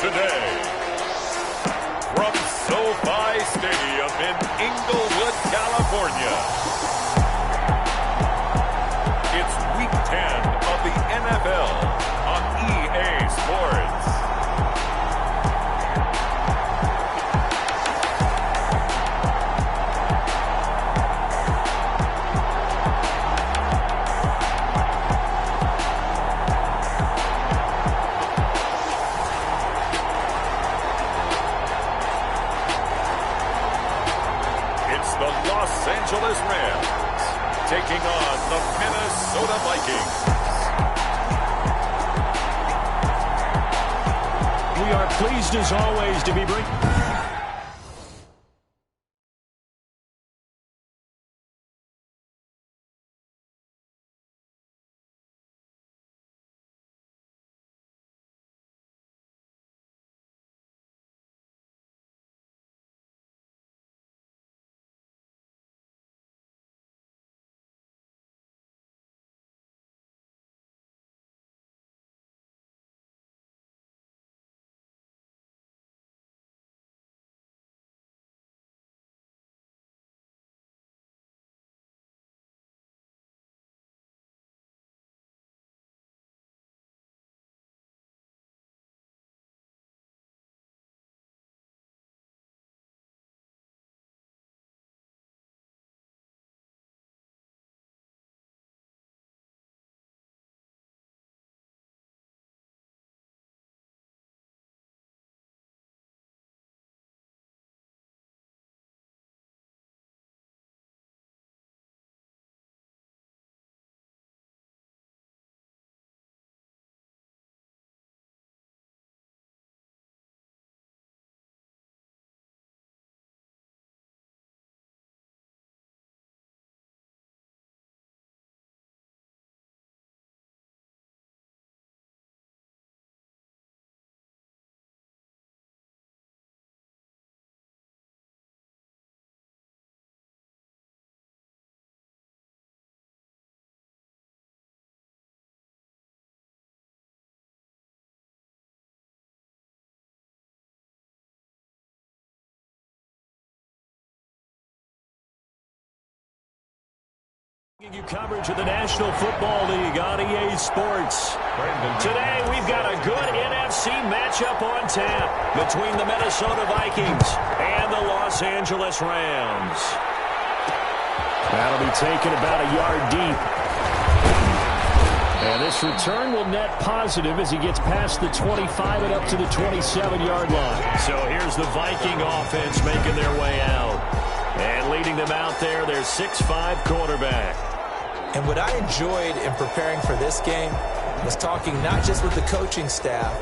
today. From SoFi Stadium in Inglewood, California, it's Week 10 of the NFL on EA Sports. The Los Angeles Rams taking on the Minnesota Vikings. We are pleased as always to be bringing... You coverage of the National Football League on EA Sports. Today we've got a good NFC matchup on tap between the Minnesota Vikings and the Los Angeles Rams. That'll be taken about a yard deep. And this return will net positive as he gets past the 25 and up to the 27-yard line. So here's the Viking offense making their way out. And leading them out there, their 6'5" quarterback. And what I enjoyed in preparing for this game was talking not just with the coaching staff,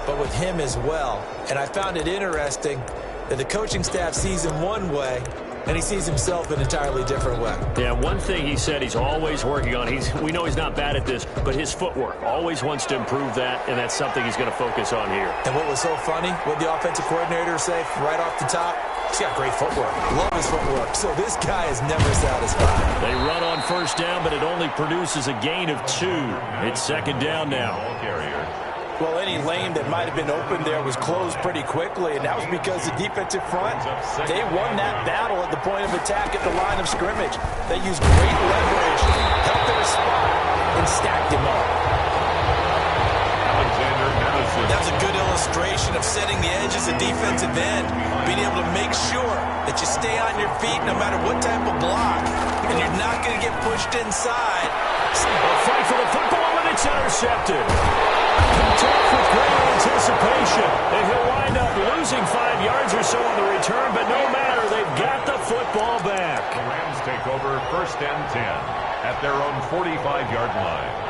but with him as well. And I found it interesting that the coaching staff sees him one way, and he sees himself an entirely different way. Yeah, one thing he said he's always working on, we know he's not bad at this, but his footwork, always wants to improve that, and that's something he's going to focus on here. And what was so funny, what the offensive coordinator say right off the top? He's got great footwork. Love his footwork. So this guy is never satisfied. They run on first down, but it only produces a gain of 2. It's second down now. Well, any lane that might have been open there was closed pretty quickly, and that was because the defensive front, they won that battle at the point of attack at the line of scrimmage. They used great leverage, held their spot, and stacked him up. That was a good illustration of setting the edge as a defensive end, being able to make sure that you stay on your feet no matter what type of block, and you're not going to get pushed inside. A fight for the football, and it's intercepted. Picked off with great anticipation, and he'll wind up losing 5 yards or so on the return, but no matter, they've got the football back. The Rams take over first and 10 at their own 45-yard line.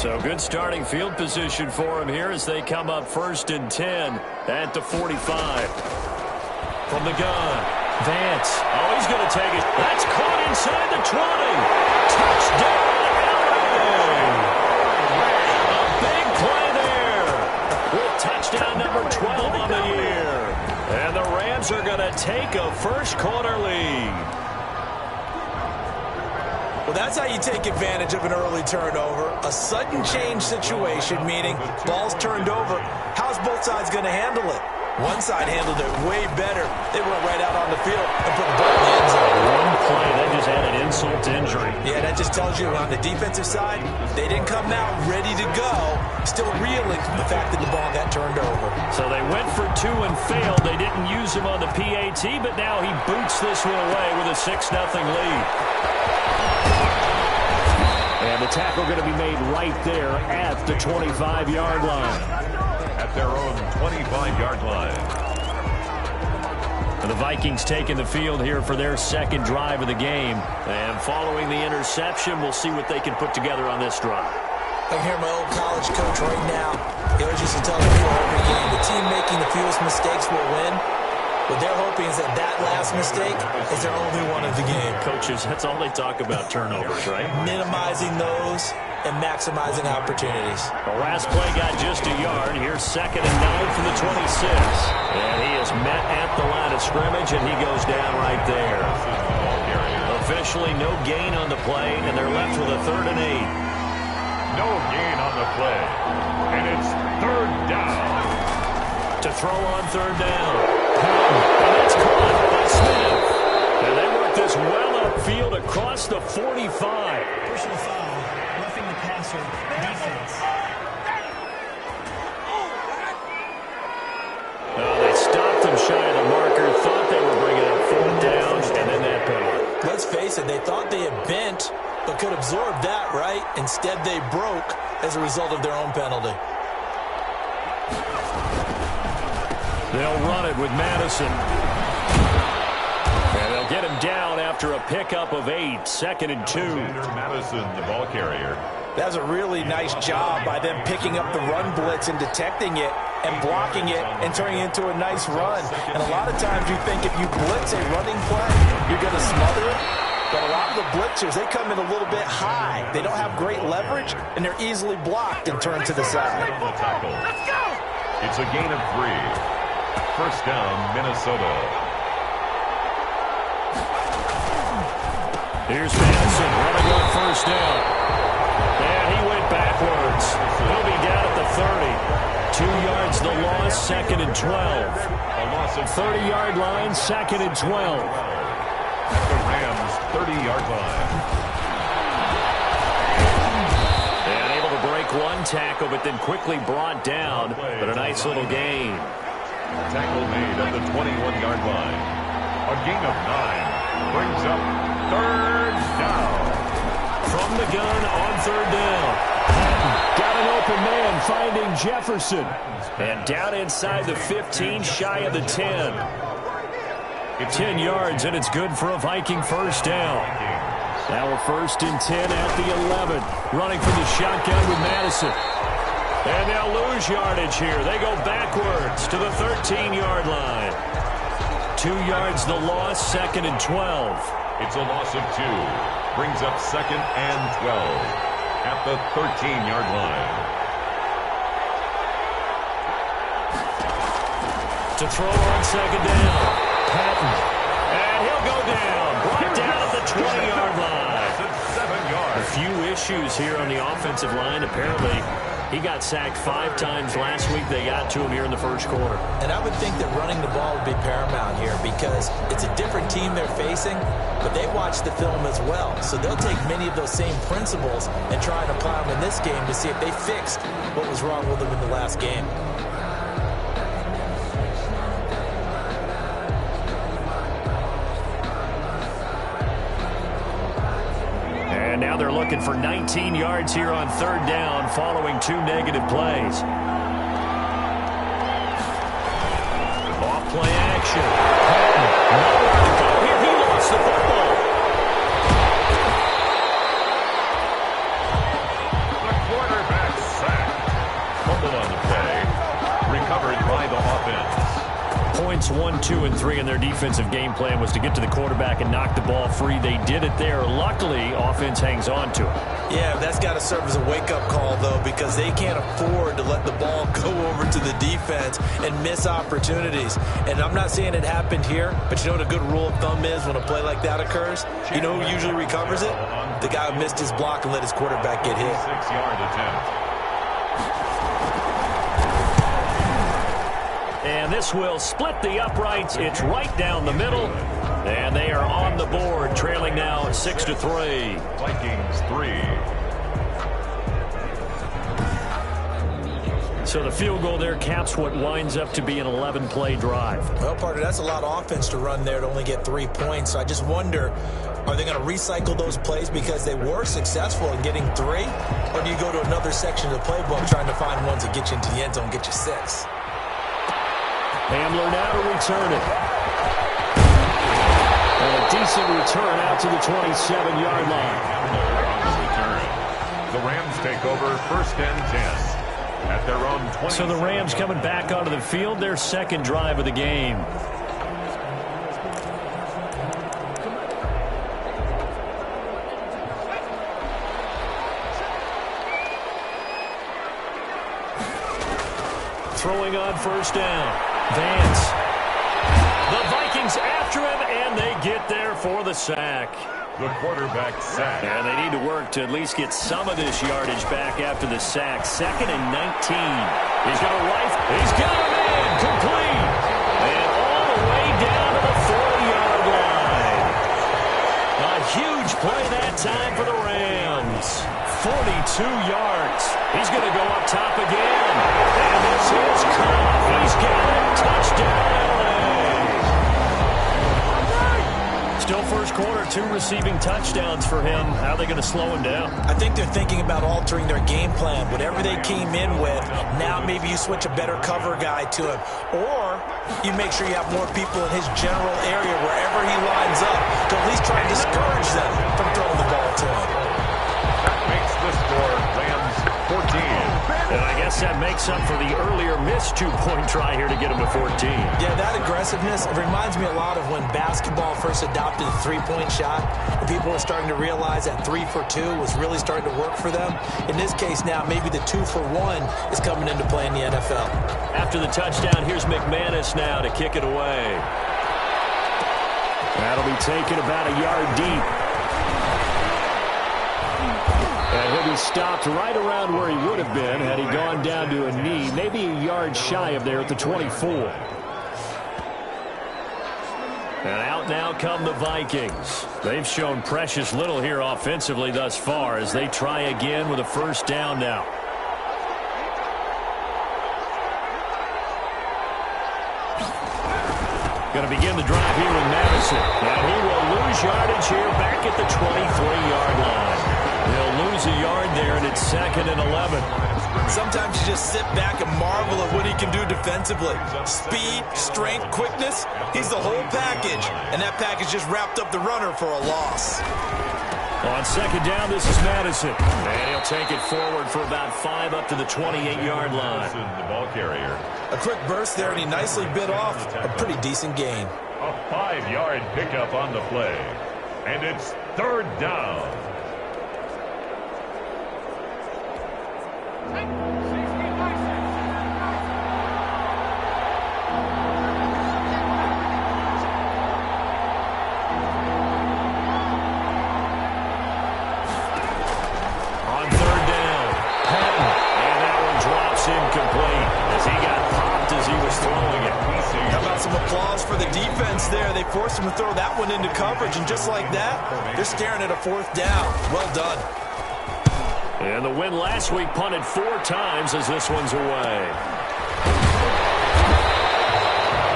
So good starting field position for him here as they come up first and 10 at the 45. From the gun, Vance. Oh, he's going to take it. That's caught inside the 20. Touchdown, LA. A big play there with Vikings are going to take a first-quarter lead. Well, that's how you take advantage of an early turnover. A sudden change situation, meaning ball's turned over. How's both sides going to handle it? One side handled it way better. They went right out on the field and put the ball in the end zone. One play, that just added insult to injury. Yeah, that just tells you on the defensive side, they didn't come out ready to go, still reeling from the fact that the ball got turned over. So they went for two and failed. They didn't use him on the PAT, but now he boots this one away with a 6-0 lead. And the tackle going to be made right there at the 25-yard line. At their own 25-yard line. And the Vikings taking the field here for their second drive of the game. And following the interception, we'll see what they can put together on this drive. I hear my old college coach right now. He always used to tell me before every game, the team making the fewest mistakes will win. What they're hoping is that last mistake is their only one of the game. Coaches, that's all they talk about, turnovers, right? Minimizing those and maximizing opportunities. The last play got just a yard. Here's 2nd and 9 from the 26. And he is met at the line of scrimmage, and he goes down right there. Officially no gain on the play, and they're left with a 3rd and 8. No gain on the play. And it's 3rd down. To throw on 3rd down. And it's caught by Smith. And they work this well upfield across the 45. Personal foul, roughing the passer, defense. They stopped him shy of the marker, thought they were bringing up 4th down, and then that penalty. Let's face it, they thought they had bent, but could absorb that, right? Instead, they broke as a result of their own penalty. They'll run it with Madison. And they'll get him down after a pickup of 8. 2nd and 2. Madison, the ball carrier. That was a really nice job by them picking up the run blitz and detecting it and blocking it and turning it into a nice run. And a lot of times you think if you blitz a running play, you're going to smother it. But a lot of the blitzers, they come in a little bit high. They don't have great leverage, and they're easily blocked and turned to the side. Let's go! It's a gain of 3. 1st down, Minnesota. Here's Madison running on 1st down. And he went backwards. He'll be down at the 30. 2 yards the loss, 2nd and 12. A loss of 30-yard line, 2nd and 12. At the Rams' 30-yard line. And able to break one tackle, but then quickly brought down. But a nice little gain. Tackle made at the 21-yard line. A gain of 9 brings up 3rd down. From the gun on 3rd down. Got an open man finding Jefferson. And down inside the 15, shy of the 10. 10 yards, and it's good for a Viking 1st down. Now a 1st and 10 at the 11. Running from the shotgun with Madison. And they'll lose yardage here. They go backwards to the 13-yard line. 2 yards the loss, 2nd and 12. It's a loss of 2. Brings up 2nd and 12 at the 13-yard line. To throw on 2nd down. Patton. And he'll go down. Brought down at the 20-yard line. 7 yards. A few issues here on the offensive line. Apparently, he got sacked 5 times last week. They got to him here in the 1st quarter. And I would think that running the ball would be paramount here because it's a different team they're facing, but they watch the film as well. So they'll take many of those same principles and try and apply them in this game to see if they fixed what was wrong with them in the last game. And now they're looking for 19 yards here on 3rd down following 2 negative plays. Off-play action. Nowhere to go here. He lost the football. The quarterback sacked. Fumble on the play. Recovered by the offense. points 1, 2, and 3 in their defensive game plan was to get to the quarterback and knock the ball free. They did it there. Luckily, offense hangs on to it. Yeah, that's got to serve as a wake-up call, though, because they can't afford to let the ball go over to the defense and miss opportunities. And I'm not saying it happened here, but you know what a good rule of thumb is when a play like that occurs? You know who usually recovers it? The guy who missed his block and let his quarterback get hit. 6-yard attempt. And this will split the uprights. It's right down the middle. And they are on the board, trailing now 6-3. Vikings 3. So the field goal there caps what winds up to be an 11-play drive. Well, partner, that's a lot of offense to run there to only get 3 points. So I just wonder, are they going to recycle those plays because they were successful in getting 3? Or do you go to another section of the playbook trying to find ones that get you into the end zone and get you 6? Hamler now to return it. And a decent return out to the 27-yard line. On the return. The Rams take over 1st and 10 at their own 20. So the Rams coming back onto the field, their second drive of the game. Throwing on 1st down. Vance. The Vikings after him, and they get there for the sack. The quarterback sack. And they need to work to at least get some of this yardage back after the sack. 2nd and 19. He's going to life. He's got him in. Complete. And all the way down to the 40-yard line. A huge play that time for the Rams. 42 yards. He's going to go up top again. And this is Cuff. He's got it. Touchdown, LA. Still first quarter, 2 receiving touchdowns for him. How are they going to slow him down? I think they're thinking about altering their game plan. Whatever they came in with, now maybe you switch a better cover guy to him. Or you make sure you have more people in his general area wherever he lines up to at least try and discourage them from throwing the ball to him. That makes the score Rams 14. And I guess that makes up for the earlier missed 2-point try here to get him to 14. Yeah, that aggressiveness, it reminds me a lot of when basketball first adopted the 3-point shot. And people were starting to realize that 3 for 2 was really starting to work for them. In this case now, maybe the 2 for 1 is coming into play in the NFL. After the touchdown, here's McManus now to kick it away. That'll be taken about a yard deep. And he'll be stopped right around where he would have been had he gone down to a knee, maybe a yard shy of there at the 24. And out now come the Vikings. They've shown precious little here offensively thus far as they try again with a 1st down now. Going to begin the drive here with Madison. Now he will lose yardage here back at the 23-yard line. They'll lose a yard there, and it's 2nd and 11. Sometimes you just sit back and marvel at what he can do defensively. Speed, strength, quickness, he's the whole package. And that package just wrapped up the runner for a loss. On 2nd down, this is Madison. And he'll take it forward for about 5 up to the 28-yard line. The ball carrier. A quick burst there, and he nicely bit off a pretty decent gain. A 5-yard pickup on the play. And it's 3rd down. Incomplete as he got popped as he was throwing it. How about some applause for the defense there? They forced him to throw that one into coverage, and just like that, they're staring at a 4th down. Well done. And the win last week punted 4 times as this one's away.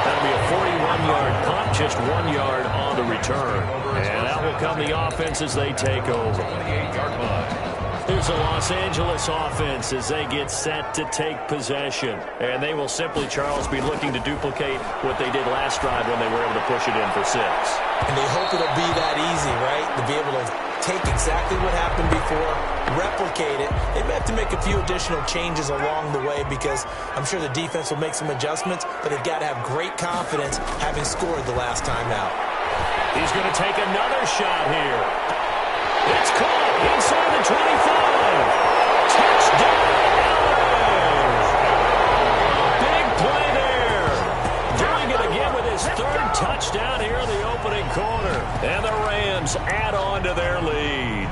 That'll be a 41-yard punt, just 1 yard on the return. And out will come the offense as they take over. 28-yard line. Here's the Los Angeles offense as they get set to take possession. And they will simply, Charles, be looking to duplicate what they did last drive when they were able to push it in for 6. And they hope it'll be that easy, right? To be able to take exactly what happened before, replicate it. They may have to make a few additional changes along the way because I'm sure the defense will make some adjustments, but they've got to have great confidence having scored the last time out. He's going to take another shot here. It's caught inside the 25. Touchdown, Livez. Big play there. Doing it again with his third touchdown here in the opening quarter. And the Rams add on to their lead.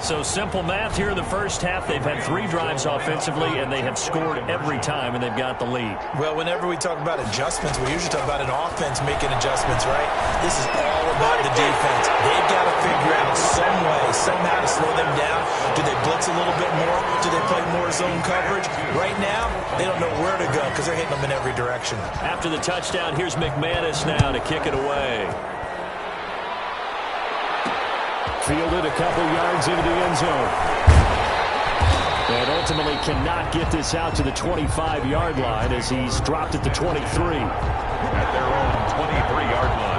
So simple math here in the first half. They've had 3 drives offensively, and they have scored every time, and they've got the lead. Well, whenever we talk about adjustments, we usually talk about an offense making adjustments, right? This is all about the defense. They've got to figure out some way, somehow to slow them down. Do they blitz a little bit more? Do they play more zone coverage? Right now, they don't know where to go because they're hitting them in every direction. After the touchdown, here's McManus now to kick it away. Fielded a couple yards into the end zone. And ultimately cannot get this out to the 25-yard line as he's dropped at the 23. At their own 23-yard line.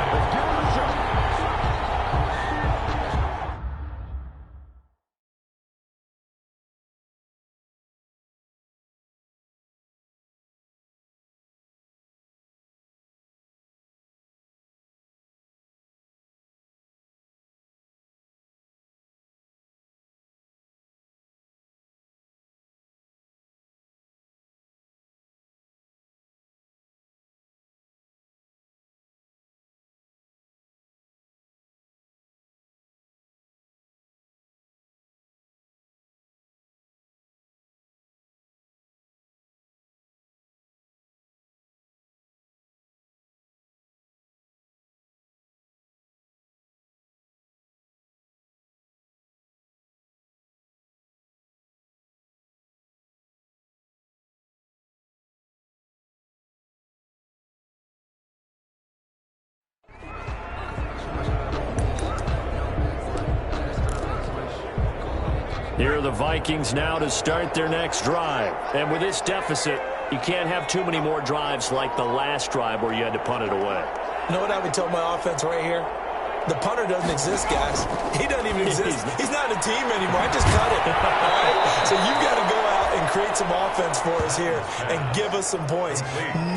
Here are the Vikings now to start their next drive. And with this deficit, you can't have too many more drives like the last drive where you had to punt it away. You know what I would tell my offense right here? The punter doesn't exist, guys. He doesn't even exist. He's not a team anymore. I just cut it. All right? So you've got to go out and create some offense for us here and give us some points.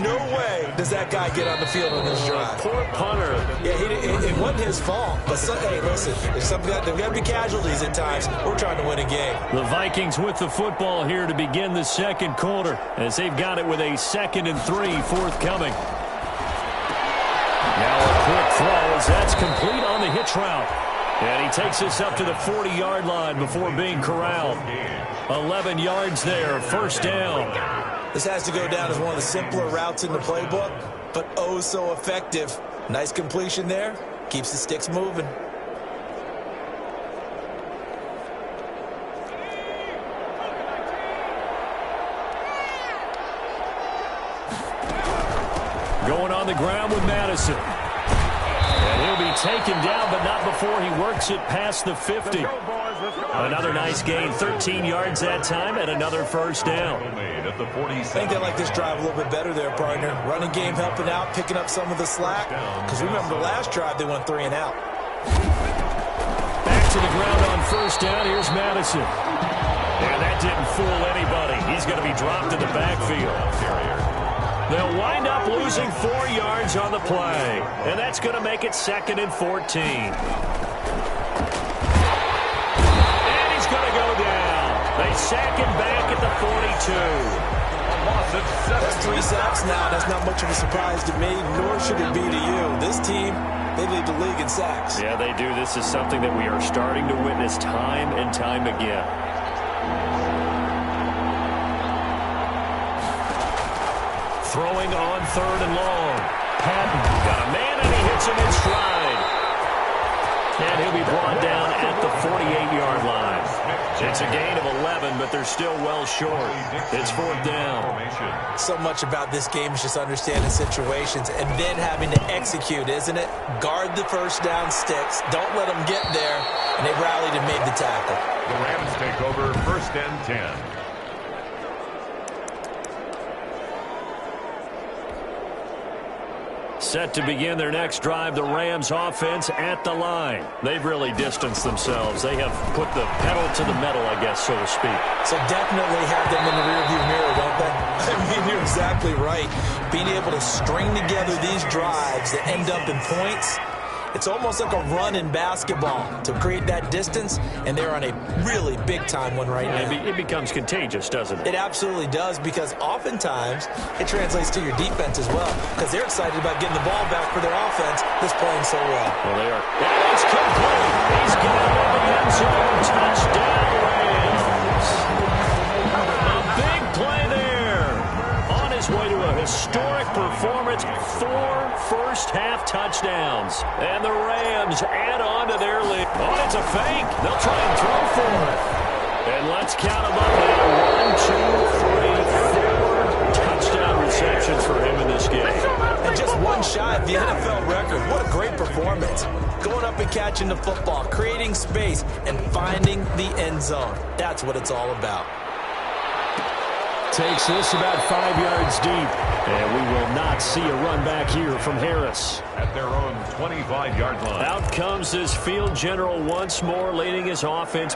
No way does that guy get on the field on this drive. Poor punter. Yeah, it wasn't his fault. But, hey, listen, there's got to be casualties at times. We're trying to win a game. The Vikings with the football here to begin the second quarter as they've got it with a 2nd and 3 forthcoming. Now a quick throw as that's complete on the hitch route. And he takes us up to the 40-yard line before being corralled. 11 yards there, first down. This has to go down as one of the simpler routes in the playbook, but oh so effective. Nice completion there. Keeps the sticks moving. Going on the ground with Madison. And he'll be taken down, but not before he works it past the 50. Another nice gain, 13 yards that time, and another first down. I think they like this drive a little bit better there, partner. Running game helping out, picking up some of the slack. Because remember the last drive, they went 3 and out. Back to the ground on first down. Here's Madison. And that didn't fool anybody. He's going to be dropped in the backfield. They'll wind up losing 4 yards on the play. And that's going to make it 2nd and 14. And he's going to go down. They sack him back at the 42. That's 3 sacks now. That's not much of a surprise to me, nor should it be to you. This team, they lead the league in sacks. Yeah, they do. This is something that we are starting to witness time and time again. Throwing on 3rd and long. Patton got a man, and he hits him in stride. And he'll be brought down at the 48-yard line. It's a gain of 11, but they're still well short. It's 4th down. So much about this game is just understanding situations and then having to execute, isn't it? Guard the first down sticks. Don't let them get there. And they rallied and made the tackle. The Rams take over 1st and 10. Set to begin their next drive, the Rams offense at the line. They've really distanced themselves. They have put the pedal to the metal, I guess, so to speak. So definitely have them in the rearview mirror, don't they? I mean, you're exactly right. Being able to string together these drives that end up in points, it's almost like a run in basketball to create that distance, and they're on a really big-time one right now. It becomes contagious, doesn't it? It absolutely does, because oftentimes it translates to your defense as well, because they're excited about getting the ball back for their offense that's playing so well. Well, they are. It's complete. He's got it over the end zone. Touchdown, Rams. A big play there. On his way to a historic performance, 4 first-half touchdowns. And the Rams add on to their lead. Oh, it's a fake. They'll try and throw for it. And let's count them up now. 1, 2, 3, 4 touchdown receptions for him in this game. And just one shy of the NFL record. What a great performance. Going up and catching the football, creating space, and finding the end zone. That's what it's all about. Takes this about 5 yards deep. And we will not see a run back here from Harris. At their own 25-yard line. Out comes this field general once more, leading his offense.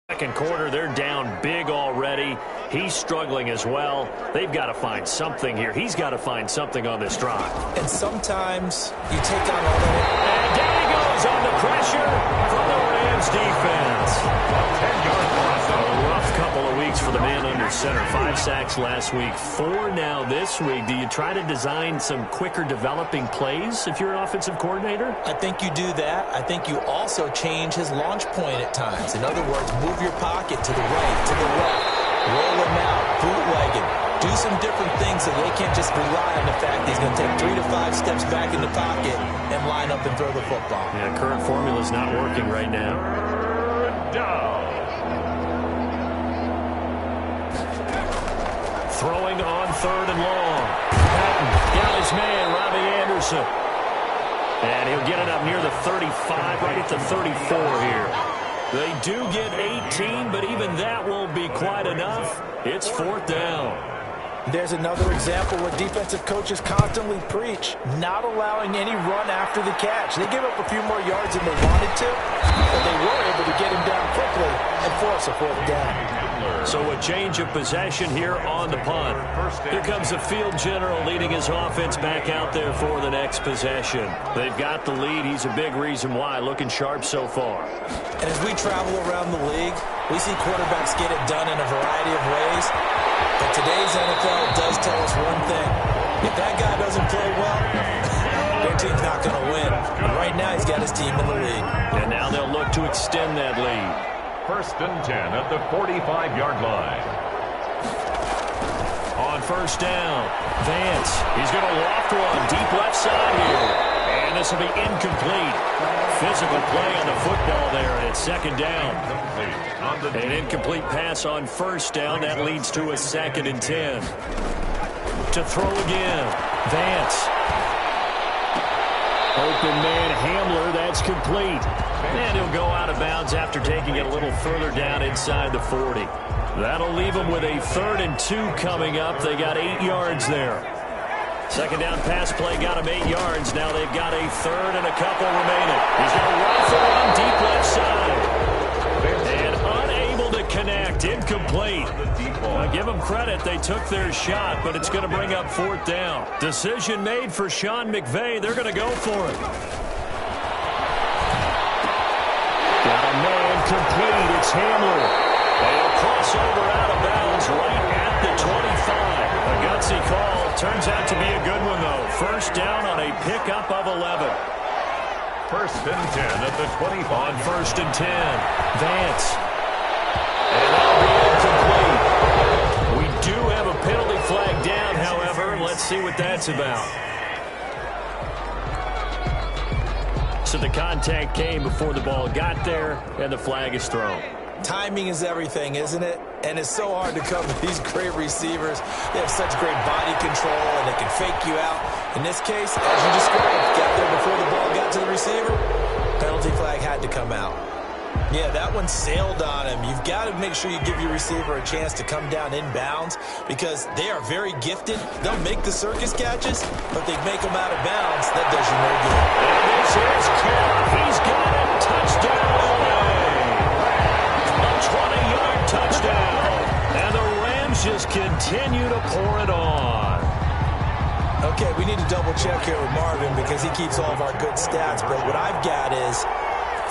Second quarter, they're down big already. He's struggling as well. They've got to find something here. He's got to find something on this drive. And sometimes you take on all that. And down he goes on the pressure from the Rams defense. 10-yard loss. A rough couple of weeks for the man under center. 5 sacks last week, 4 now this week. Do you try to design some quicker developing plays if you're an offensive coordinator? I think you do that. I think you also change his launch point at times. In other words, move your pocket to the right, to the left, roll him out, bootlegging. Do some different things so they can't just rely on the fact he's going to take 3 to 5 steps back in the pocket and line up and throw the football. Yeah, current formula is not working right now. Down. Throwing on 3rd and long. Patton got his man, Robbie Anderson. And he'll get it up near the 35, right at the 34 here. They do get 18, but even that won't be quite enough. It's 4th down. There's another example where defensive coaches constantly preach, not allowing any run after the catch. They give up a few more yards than they wanted to, but they were able to get him down quickly and force a 4th down. So a change of possession here on the punt. Here comes the field general leading his offense back out there for the next possession. They've got the lead. He's a big reason why, looking sharp so far. And as we travel around the league, we see quarterbacks get it done in a variety of ways. But today's NFL does tell us one thing. If that guy doesn't play well, their team's not going to win. And right now, he's got his team in the lead. And now they'll look to extend that lead. 1st and 10 at the 45-yard line. On 1st down, Vance. He's going to loft one deep left side here. And this will be incomplete. Physical play on the football there, and it's 2nd down. An incomplete pass on 1st down. That leads to a 2nd and 10. To throw again. Vance. Open man Hamler. That's complete. And he'll go out of bounds after taking it a little further down inside the 40. That'll leave them with a 3rd and 2 coming up. They got 8 yards there. 2nd down pass play got him 8 yards. Now they've got a 3rd and a couple remaining. He's going to rifle on deep left side. And unable to connect. Incomplete. I give them credit. They took their shot, but it's going to bring up 4th down. Decision made for Sean McVay. They're going to go for it. Got a man complete. It's Hamler. They'll cross over out of bounds right at the 25. A gutsy call. Turns out to be a good one, though. 1st down on a pickup of 11. 1st and 10 at the 25. On 1st and 10, Vance. And that'll be incomplete. We do have a penalty flag down, however. Let's see what that's about. So the contact came before the ball got there, and the flag is thrown. Timing is everything, isn't it? And it's so hard to cover these great receivers. They have such great body control, and they can fake you out. In this case, as you described, got there before the ball got to the receiver. Penalty flag had to come out. Yeah, that one sailed on him. You've got to make sure you give your receiver a chance to come down inbounds because they are very gifted. They'll make the circus catches, but they make them out of bounds. That does you no good. And this is caught. He's got it. Touchdown, LA. A 20-yard touchdown. And the Rams just continue to pour it on. Okay, we need to double check here with Marvin because he keeps all of our good stats. But what I've got is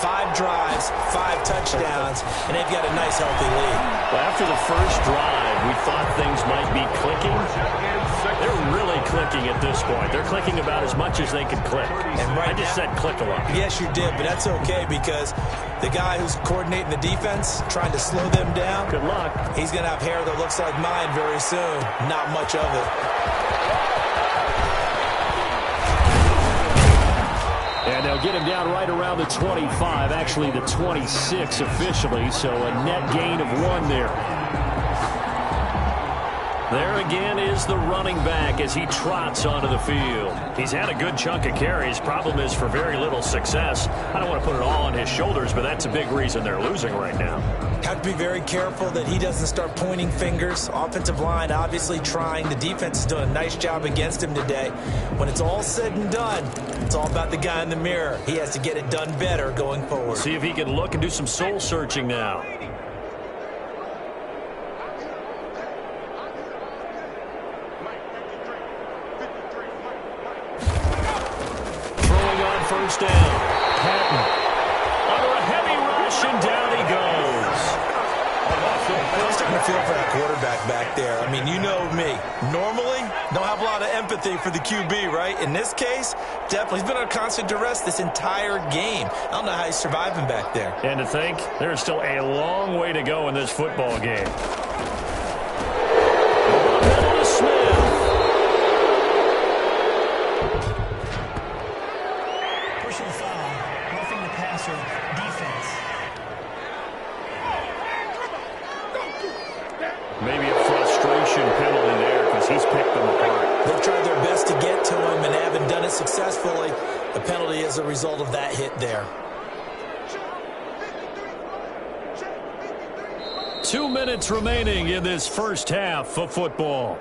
5 drives, 5 touchdowns, and they've got a nice, healthy lead. Well, after the first drive, we thought things might be clicking. They're really clicking at this point. They're clicking about as much as they can click. And I just said click a lot. Yes, you did, but that's okay because the guy who's coordinating the defense, trying to slow them down, good luck. He's going to have hair that looks like mine very soon. Not much of it. And they'll get him down right around the 25, actually the 26 officially, so a net gain of 1 there. There again is the running back as he trots onto the field. He's had a good chunk of carries. Problem is for very little success. I don't want to put it all on his shoulders, but that's a big reason they're losing right now. Have to be very careful that he doesn't start pointing fingers. Offensive line obviously trying. The defense is doing a nice job against him today. When it's all said and done, it's all about the guy in the mirror. He has to get it done better going forward. See if he can look and do some soul searching now. First down. Patton under a heavy rush, and down he goes. I'm starting to feel for that quarterback back there. I mean, you know me. Normally, don't have a lot of empathy for the QB, right? In this case, definitely. He's been under constant duress this entire game. I don't know how he's surviving back there. And to think, there's still a long way to go in this football game. Middle to Smith. Maybe a frustration penalty there because he's picked them apart. They've tried their best to get to him and haven't done it successfully. The penalty is a result of that hit there. 2 minutes remaining in this first half of football.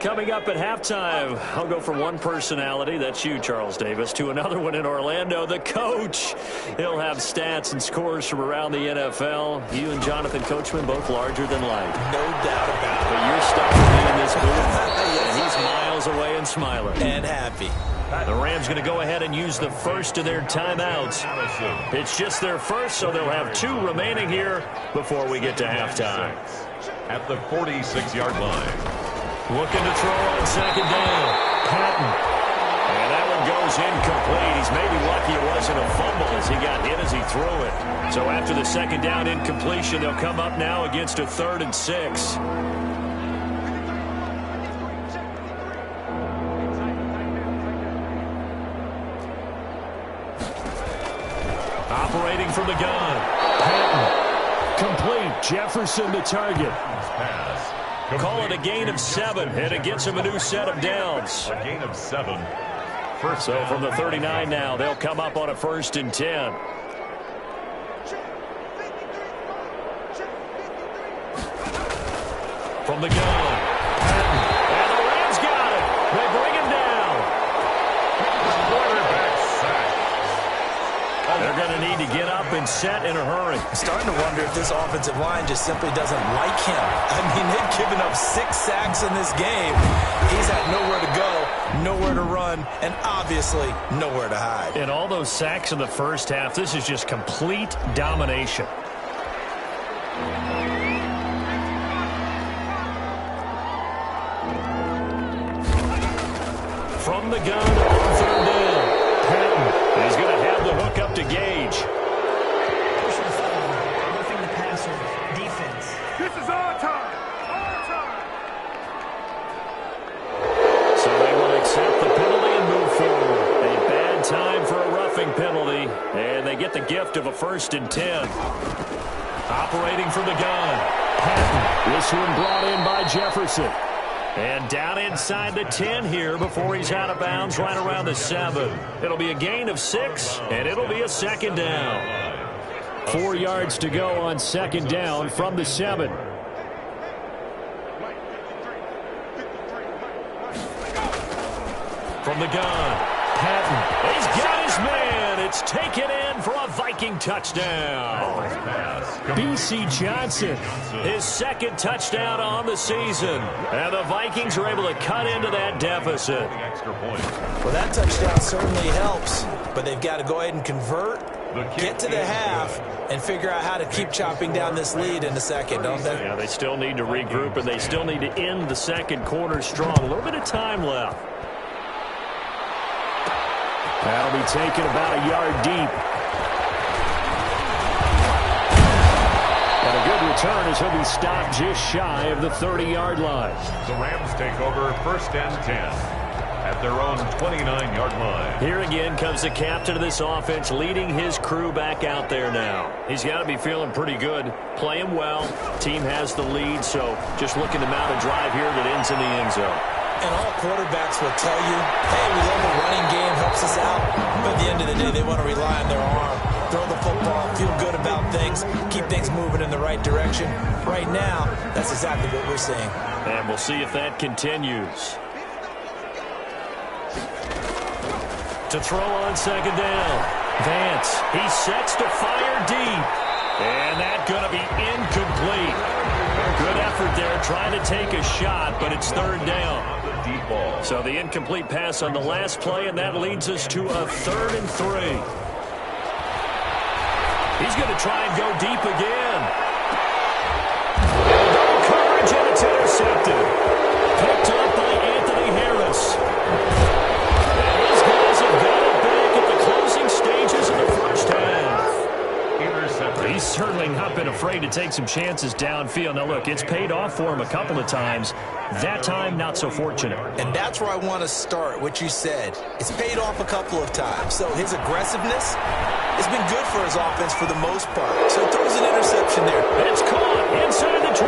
Coming up at halftime, I'll go from one personality, that's you, Charles Davis, to another one in Orlando, the coach. He'll have stats and scores from around the NFL. You and Jonathan Coachman, both larger than life. No doubt about it. But you're stuck with me in this booth, and he's miles away and smiling. And happy. The Rams going to go ahead and use the first of their timeouts. It's just their first, so they'll have 2 remaining here before we get to halftime. At the 46-yard line. Looking to throw on second down. Patton. And that one goes incomplete. He's maybe lucky it wasn't a fumble as he got hit as he threw it. So after the second down incompletion, they'll come up now against a 3rd and 6. Operating from the gun. Patton. Complete. Jefferson the target. Pass. Call it a gain of 7, and it gets him a new set of downs. A gain of 7. So from the 39 now, they'll come up on a 1st and 10. From the gun. Patton. And the Rams got it. They bring him down. Quarterback sack. They're going to need to get up and set in a hurry. I'm starting to wonder if this offensive line just simply doesn't like him. I mean, they've given up 6 sacks in this game. He's had nowhere to go, nowhere to run, and obviously nowhere to hide. And all those sacks in the first half, this is just complete domination. From the gun on 3rd down. Patton. He's going to have the hook up to Gage. Personal foul, roughing the passer, defense. This is our time. Our time. So they will accept the penalty and move forward. A bad time for a roughing penalty, and they get the gift of a 1st and 10. Operating from the gun. Patton. This one brought in by Jefferson. And down inside the 10 here before he's out of bounds right around the 7. It'll be a gain of 6, and it'll be a second down. 4 yards to go on second down from the 7. From the gun, Patton. He's got his man. It's taken in for a Viking touchdown. B.C. Johnson, his second touchdown on the season. And the Vikings are able to cut into that deficit. Well, that touchdown certainly helps, but they've got to go ahead and convert, get to the half, and figure out how to keep chopping down this lead in the second, don't they? Yeah, they still need to regroup, and they still need to end the second quarter strong. A little bit of time left. That'll be taken about a yard deep. And a good return as he'll be stopped just shy of the 30-yard line. The Rams take over first and 10 at their own 29-yard line. Here again comes the captain of this offense leading his crew back out there now. He's got to be feeling pretty good, playing well. Team has the lead, so just looking to mount a drive here that ends in the end zone. And all quarterbacks will tell you, hey, we love the running game, helps us out. But at the end of the day, they want to rely on their arm, throw the football, feel good about things, keep things moving in the right direction. Right now, that's exactly what we're seeing. And we'll see if that continues. To throw on second down. Vance, he sets to fire deep. And that's going to be incomplete. Good effort there trying to take a shot, but it's third down. So the incomplete pass on the last play, and that leads us to a 3rd and 3. He's going to try and go deep again. And double coverage, and it's intercepted. Picked up by Anthony Harris. And these guys have got it back at the closing stages of the first half. He's certainly not been afraid to take some chances downfield. Now, look, it's paid off for him a couple of times. That time, not so fortunate. And that's where I want to start, what you said. It's paid off a couple of times. So his aggressiveness has been good for his offense for the most part. So he throws an interception there. It's caught inside the 25.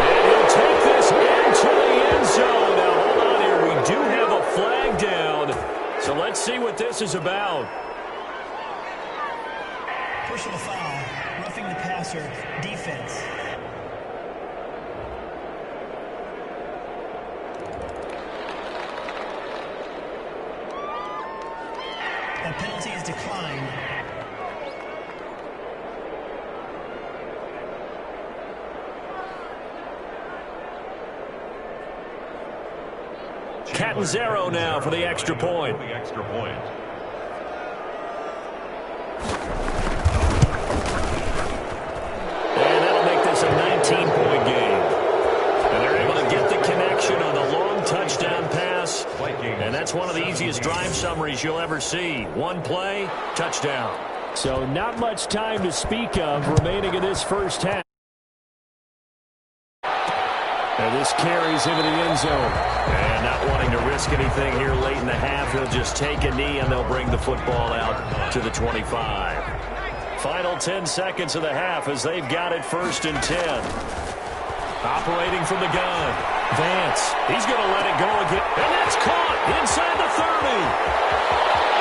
And he'll take this into the end zone. Now, hold on here. We do have a flag down. So let's see what this is about. Personal foul, roughing the passer, defense. A penalty is declined. Catanzaro now for the extra point. And that'll make this a 19-point game. And they're able to get the connection on the long touchdown pass. And that's one of the easiest drive summaries you'll ever see. One play, touchdown. So not much time to speak of remaining in this first half. And this carries into the end zone. And not wanting to risk anything here late in the half, he'll just take a knee and they'll bring the football out to the 25. Final 10 seconds of the half as they've got it 1st and 10. Operating from the gun. Vance, he's going to let it go again. And that's caught inside the 30.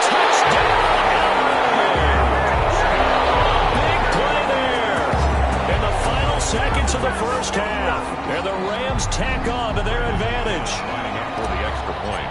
Touchdown, LA! Big play there. In the final seconds of the first half. And the Rams tack on to their advantage. Lining up for the extra point.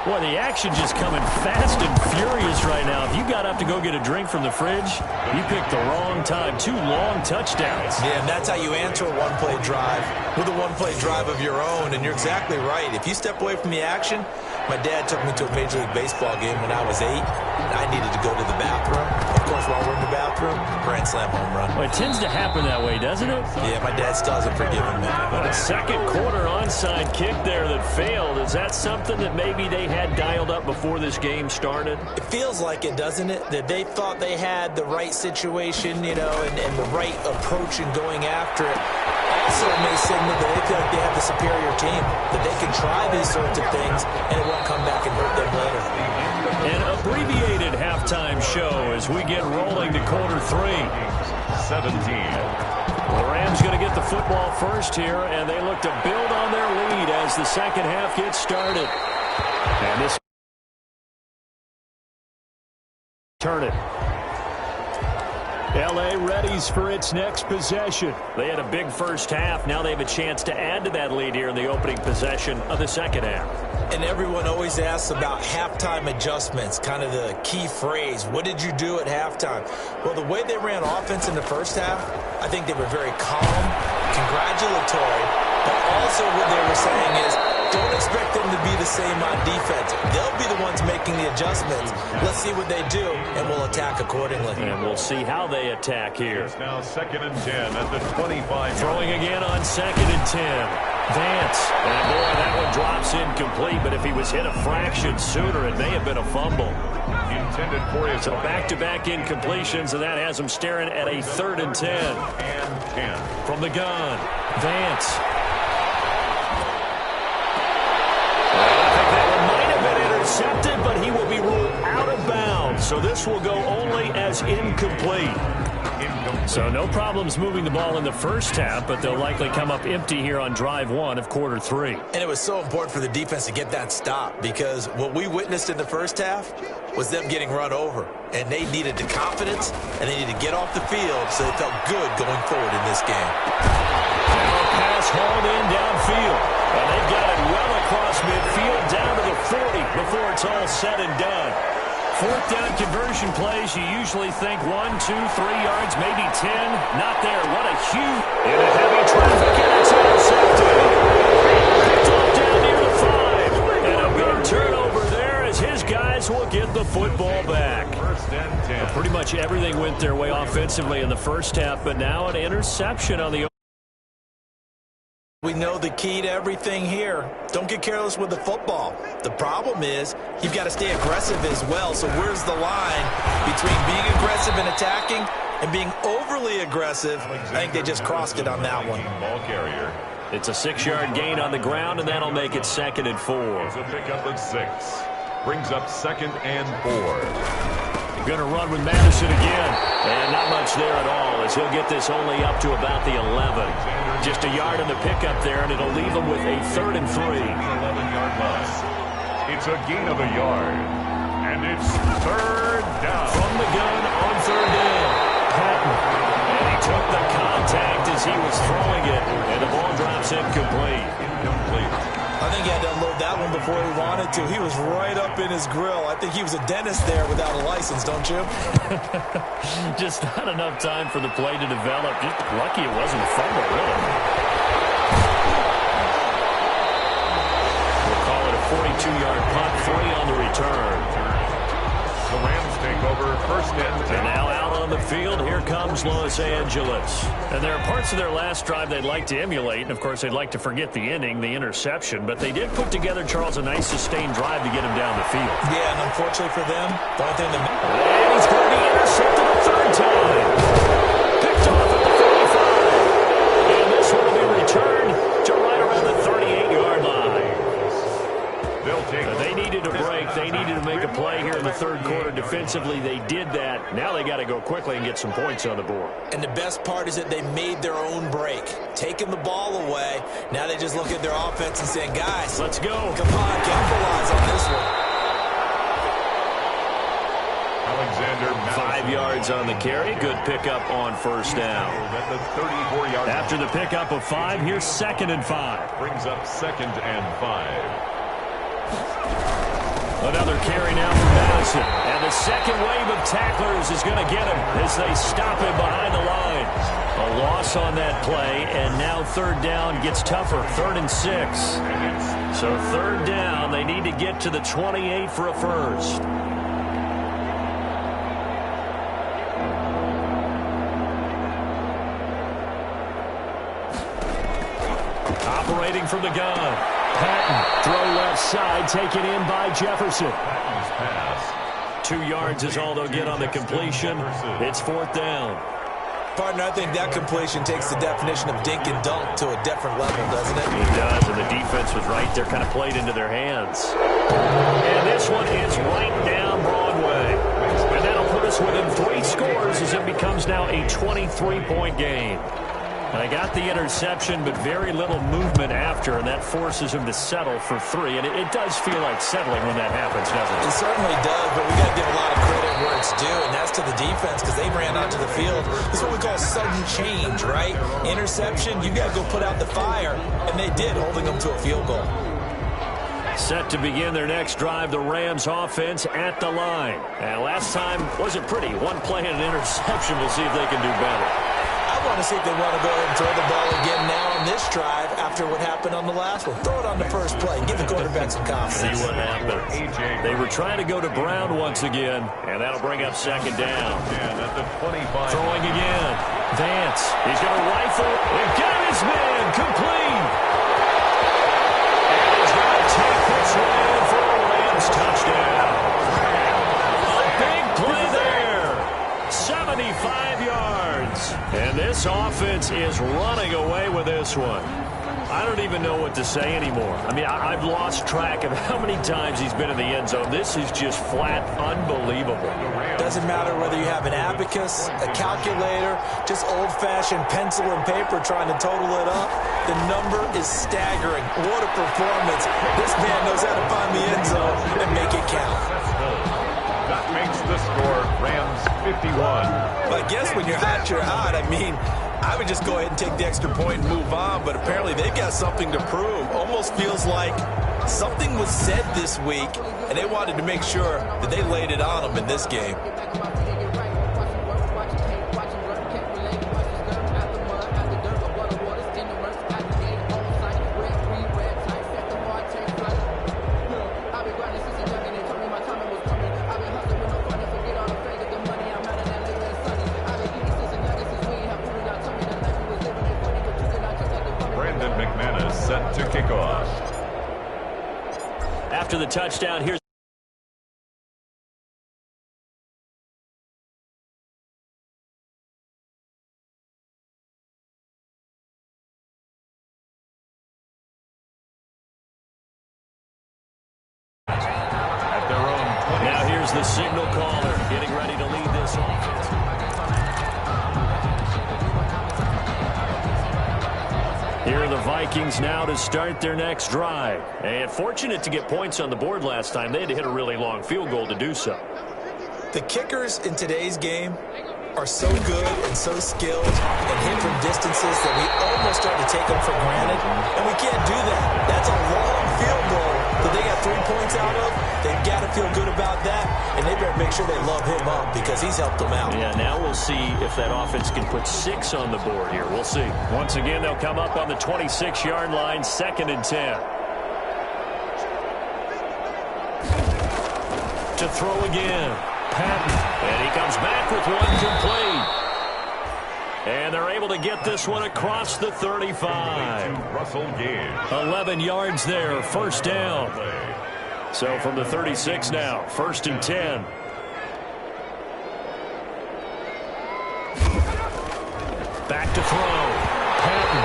Boy, the action just coming fast and furious right now. If you got up to go get a drink from the fridge, you picked the wrong time. 2 long touchdowns. Yeah, and that's how you answer a one-play drive with a one-play drive of your own. And you're exactly right. If you step away from the action, my dad took me to a Major League Baseball game when I was 8. I needed to go to the bathroom. Of course, while we're in the bathroom, grand slam home run. Well, it tends to happen that way, doesn't it? Yeah, my dad still hasn't forgiven me. But a second quarter onside kick there that failed. Is that something that maybe they had dialed up before this game started? It feels like it, doesn't it? That they thought they had the right situation, you know, and the right approach in going after it. Also may signal that they feel like they have the superior team, that they can try these sorts of things and it won't come back and hurt them later. An abbreviated halftime show as we get rolling to quarter 3. 17. The Rams going to get the football first here, and they look to build on their lead as the second half gets started. And this turn it. L.A. readies for its next possession. They had a big first half. Now they have a chance to add to that lead here in the opening possession of the second half. And everyone always asks about halftime adjustments, kind of the key phrase. What did you do at halftime? Well, the way they ran offense in the first half, I think they were very calm, congratulatory, but also what they were saying is, don't expect them to be the same on defense. They'll be the ones making the adjustments. Let's see what they do, and we'll attack accordingly. And we'll see how they attack here. It's now 2nd and 10 at the 25. Throwing again on 2nd and 10. Vance. And boy, that one drops incomplete, but if he was hit a fraction sooner, it may have been a fumble. Intended for his So back-to-back incompletions, and that has him staring at a 3rd and 10. and 10. From the gun, Vance. Intercepted, but he will be ruled out of bounds. So this will go only as incomplete. So no problems moving the ball in the first half, but they'll likely come up empty here on drive 1 of quarter 3. And it was so important for the defense to get that stop because what we witnessed in the first half was them getting run over. And they needed the confidence, and they needed to get off the field so they felt good going forward in this game. Now a pass hauled in downfield. And they've got it well across midfield down to the 40 before it's all said and done. 4th down conversion plays, you usually think 1, 2, 3 yards, maybe 10. Not there. What a huge in a heavy traffic, and it's intercepted. Picked off down near the 5. And a big turnover there as his guys will get the football back. 1st and 10. Pretty much everything went their way offensively in the first half, but now an interception on the We know the key to everything here. Don't get careless with the football. The problem is you've got to stay aggressive as well. So where's the line between being aggressive and attacking and being overly aggressive? I think they just crossed it on that one. Ball carrier. It's a 6-yard gain on the ground, and that'll make it 2nd and 4. It's a pickup of 6. Brings up 2nd and 4. Going to run with Madison again. And not much there at all as he'll get this only up to about the 11. Just a yard in the pickup there, and it'll leave him with a 3rd and 3. 11-yard line. It's a gain of a yard. And it's 3rd down. From the gun on 3rd down. Patton. And he took the contact as he was throwing it. And the ball drops incomplete. I think he had to unload that one before he wanted to. He was right up in his grill. I think he was a dentist there without a license, don't you? Just not enough time for the play to develop. Just lucky it wasn't a fumble, really. We'll call it a 42-yard punt, 3 on the return. The Rams take over 1st and 10. And now out on the field, here comes Los Angeles. And there are parts of their last drive they'd like to emulate. And, of course, they'd like to forget the inning, the interception. But they did put together, Charles, a nice sustained drive to get him down the field. Yeah, and unfortunately for them, the only thing that... And he's going to be intercepted a 3rd time. Picked off at the 45. And this one will be returned to right around the 38-yard line. They'll take They needed a break. They needed to make a play here in the 3rd quarter. Defensively, they did that. Now they got to go quickly and get some points on the board. And the best part is that they made their own break. Taking the ball away. Now they just look at their offense and saying, guys, Let's go. Come on, capitalize on this one. Alexander 5 yards on the carry. Good pickup on 1st down. At the 34-yard line. After the pickup of 5, here's 2nd and 5. Brings up 2nd and 5. Another carry now for Madison. And the second wave of tacklers is going to get him as they stop him behind the line. A loss on that play, and now 3rd down gets tougher. 3rd and 6. So 3rd down, they need to get to the 28 for a first. Operating from the gun. Patton, throw left side, taken in by Jefferson. Patton's pass. 2 yards is all they'll get on the completion. It's 4th down. Partner, I think that completion takes the definition of dink and dunk to a different level, doesn't it? It does, and the defense was right there, kind of played into their hands. And this one is right down Broadway. And that'll put us within 3 scores as it becomes now a 23-point game. I got the interception, but very little movement after, and that forces him to settle for 3. And it does feel like settling when that happens, doesn't it? It certainly does, but we got to give a lot of credit where it's due, and that's to the defense because they ran onto the field. This is what we call sudden change, right? Interception, you got to go put out the fire, and they did, holding them to a field goal. Set to begin their next drive, the Rams offense at the line. And last time wasn't pretty. One play and an interception. We'll see if they can do better. I want to see if they want to go ahead and throw the ball again now on this drive after what happened on the last one. Throw it on the first play and give the quarterback some confidence. See what happens. They were trying to go to Brown once again, and that'll bring up second down. At the 25. Throwing again. Vance. He's going to rifle. They've got his man complete. And he's going to take this one for a Rams touchdown. A big play there. 75 yards. And this offense is running away with this one. I don't even know what to say anymore. I mean, I've lost track of how many times he's been in the end zone. This is just flat unbelievable. Doesn't matter whether you have an abacus, a calculator, just old-fashioned pencil and paper trying to total it up. The number is staggering. What a performance. This man knows how to find the end zone and make it count. That makes the score Rams 51. But I guess when you're hot, you're hot. I mean, I would just go ahead and take the extra point and move on, but apparently they've got something to prove. Almost feels like something was said this week, and they wanted to make sure that they laid it on them in this game. Set to kick off. After the touchdown, here's At their own 20. now here's the signal caller getting ready to lead this offense. Here are the Vikings now to start their next drive. And fortunate to get points on the board last time. They had to hit a really long field goal to do so. The kickers in today's game are so good and so skilled and hit from distances that we almost start to take them for granted. And we can't do that. That's a long field goal that they got 3 points out of. They've got to feel good about that, and they better make sure they love him up because he's helped them out. Yeah, now we'll see if that offense can put 6 on the board here. We'll see. Once again, they'll come up on the 26-yard line, 2nd and 10. To throw again. Patton. And he comes back with one complete. And they're able to get this one across the 35. Russell Gage. 11 yards there, first down. So from the 36 now, 1st and 10. Back to throw. Patton.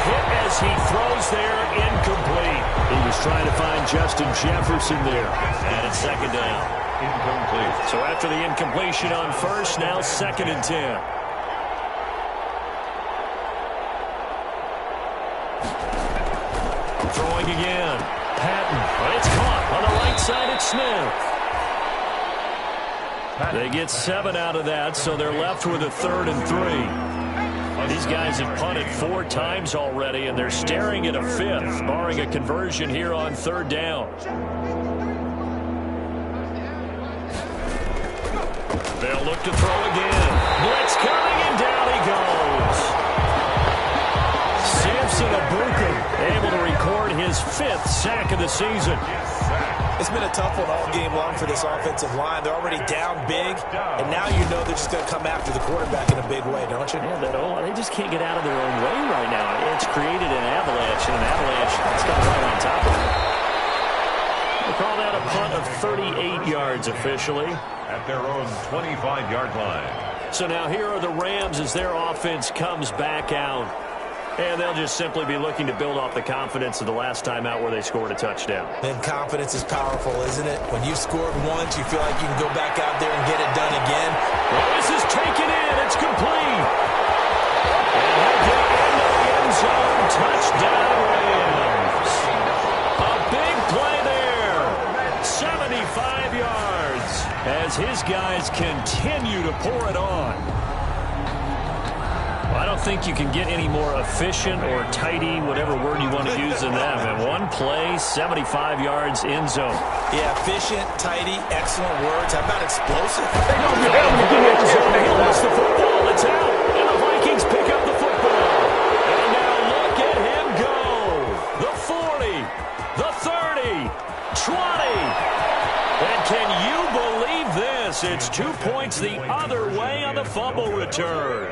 Hit as he throws there, incomplete. He was trying to find Justin Jefferson there. And it's 2nd down. Incomplete. So after the incompletion on 1st, now 2nd and 10. Throwing again. Patton. But it's caught on the right side at Smith. They get 7 out of that, so they're left with a 3rd and 3. These guys have punted 4 times already, and they're staring at a 5th, barring a conversion here on 3rd down. They'll look to throw again. Blitz coming, and down he goes. Samson Abuka able to record his 5th sack of the season. It's been a tough one all game long for this offensive line. They're already down big, and now you know they're just going to come after the quarterback in a big way, don't you? Yeah, they just can't get out of their own way right now. It's created an avalanche, and an avalanche that's got right on top of it. They call that a punt of 38 yards officially. At their own 25-yard line. So now here are the Rams as their offense comes back out. And they'll just simply be looking to build off the confidence of the last time out where they scored a touchdown. And confidence is powerful, isn't it? When you've scored once, you feel like you can go back out there and get it done again. Well, this is taken in. It's complete. And he'll get into score it on. Well, I don't think you can get any more efficient or tidy, whatever word you want to use in that. And one play, 75 yards in zone. Yeah, efficient, tidy, excellent words. How about explosive? He lost the football. It's out. And the Vikings pick up the football. And now look at him go. The 40, the 30, 20. And can you believe this? It's 2 points the other way on the fumble return.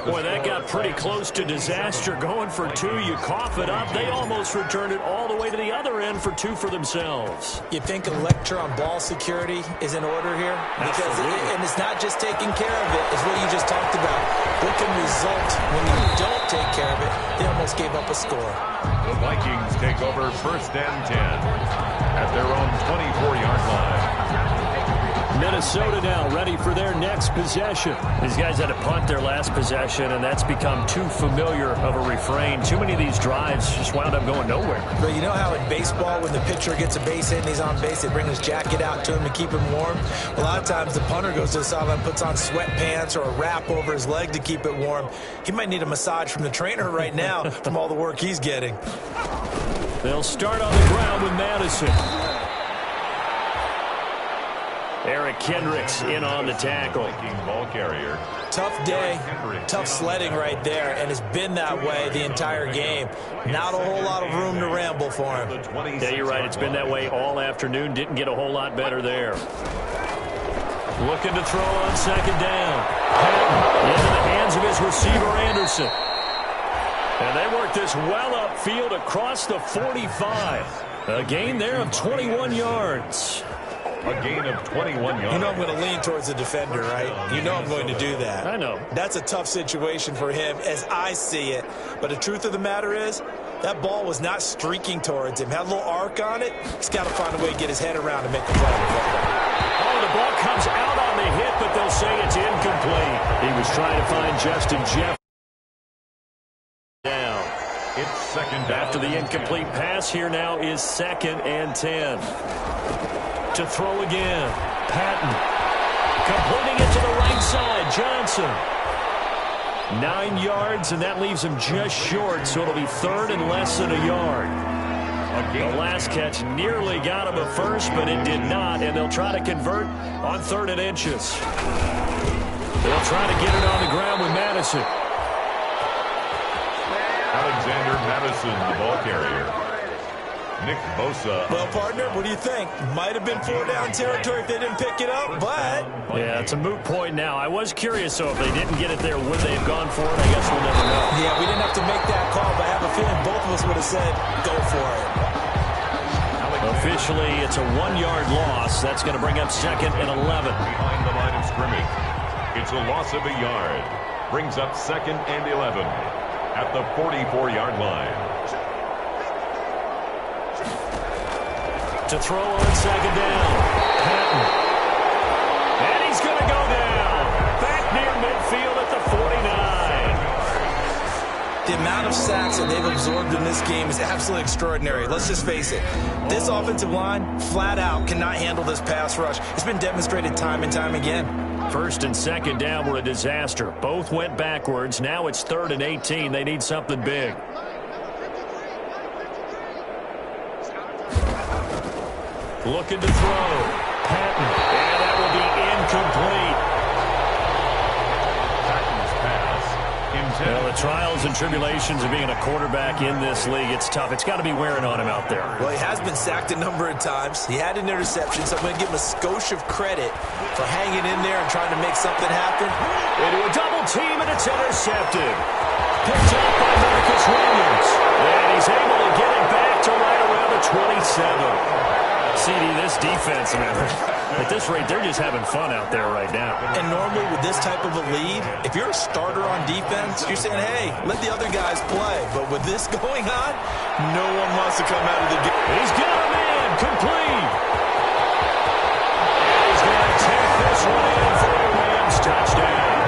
Boy, that got pretty close to disaster. Going for two, you cough it up. They almost returned it all the way to the other end for two for themselves. You think a lecture on ball security is in order here? Because and it's not just taking care of it. It's what you just talked about. What can result when you don't take care of it? They almost gave up a score. The Vikings take over 1st and 10 at their own 24-yard line. Minnesota now ready for their next possession. These guys had to punt their last possession, and that's become too familiar of a refrain. Too many of these drives just wound up going nowhere. But you know how in baseball, when the pitcher gets a base hit and he's on base, they bring his jacket out to him to keep him warm? A lot of times the punter goes to the sideline, puts on sweatpants or a wrap over his leg to keep it warm. He might need a massage from the trainer right now from all the work he's getting. They'll start on the ground with Madison. Eric Kendricks in on the tackle. Ball carrier. Tough day, tough sledding right there, and it's been that way the entire game. Not a whole lot of room to ramble for him. Yeah, you're right. It's been that way all afternoon. Didn't get a whole lot better there. Looking to throw on second down. Patton into the hands of his receiver, Anderson. And they work this well upfield across the 45. A gain there of 21 yards. A gain of 21 yards. You know I'm going to lean towards the defender, right? You know I'm going to do that. I know. That's a tough situation for him as I see it. But the truth of the matter is, that ball was not streaking towards him. Had a little arc on it. He's got to find a way to get his head around and make the play. Oh, the ball comes out on the hit, but they'll say it's incomplete. He was trying to find Justin Jeff. Down. It's second down. After the incomplete pass, here now is 2nd and 10. To throw again. Patton. Completing it to the right side. Johnson. 9 yards, and that leaves him just short, so it'll be 3rd and less than a yard. The last catch nearly got him a first, but it did not, and they'll try to convert on 3rd and inches. They'll try to get it on the ground with Madison. Alexander Madison, the ball carrier. Nick Bosa. Well, partner, what do you think? Might have been 4-down territory if they didn't pick it up, but... Yeah, it's a moot point now. I was curious, so if they didn't get it there, would they have gone for it? I guess we'll never know. Yeah, we didn't have to make that call, but I have a feeling both of us would have said, go for it. Officially, it's a 1-yard loss. That's going to bring up 2nd and 11. Behind the line of scrimmage. It's a loss of a yard. Brings up 2nd and 11 at the 44-yard line. To throw on second down. Patton. And he's going to go down. Back near midfield at the 49. The amount of sacks that they've absorbed in this game is absolutely extraordinary. Let's just face it. This offensive line, flat out, cannot handle this pass rush. It's been demonstrated time and time again. 1st and 2nd down were a disaster. Both went backwards. Now it's 3rd and 18. They need something big. Looking to throw. Patton. And that will be incomplete. Patton's pass. Well, the trials and tribulations of being a quarterback in this league, it's tough. It's got to be wearing on him out there. Well, he has been sacked a number of times. He had an interception, so I'm going to give him a skosh of credit for hanging in there and trying to make something happen. Into a double team, and it's intercepted. Picked up by Marcus Williams. And he's able to get it back to right around the 27. CD, this defense, man, at this rate, they're just having fun out there right now. And normally with this type of a lead, if you're a starter on defense, you're saying, hey, let the other guys play. But with this going on, no one wants to come out of the game. He's got a man, complete. And he's going to take this one in for a Rams touchdown.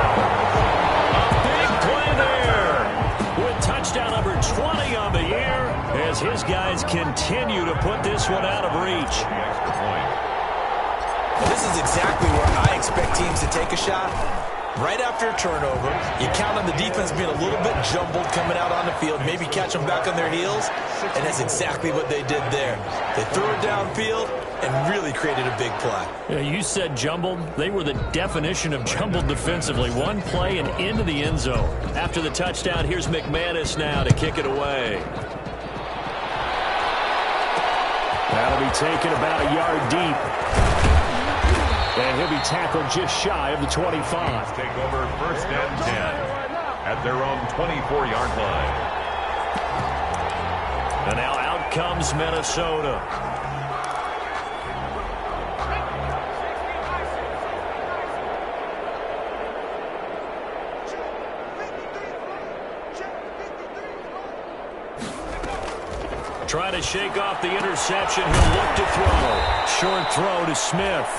A big play there with touchdown number 20 on the year, as his guys continue to put this one out of reach. This is exactly where I expect teams to take a shot. Right after a turnover, you count on the defense being a little bit jumbled coming out on the field, maybe catch them back on their heels, and that's exactly what they did there. They threw it downfield and really created a big play. Yeah, you said jumbled. They were the definition of jumbled defensively. One play and into the end zone. After the touchdown, here's McManus now to kick it away. That'll be taken about a yard deep. And he'll be tackled just shy of the 25. Take over 1st and 10 at their own 24-yard line. And now out comes Minnesota. Trying to shake off the interception. He'll look to throw. Short throw to Smith.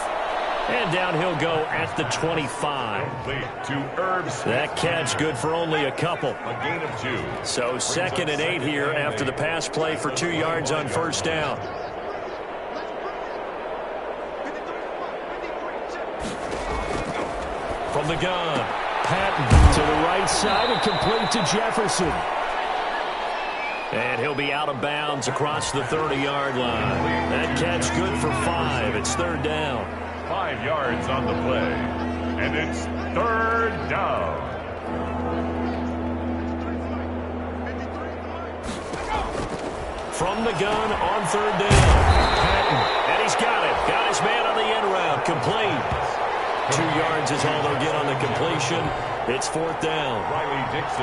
And down he'll go at the 25. That catch good for only a couple. A gain of 2. So 2nd and 8 here after the pass play for 2 yards on 1st down. From the gun, Patton to the right side and complete to Jefferson. And he'll be out of bounds across the 30-yard line. That catch good for 5. It's 3rd down. 5 yards on the play. And it's 3rd down. From the gun on 3rd down. Patton. And he's got it. Got his man on the end route. Complete. 2 yards is all they'll get on the completion. It's 4th down.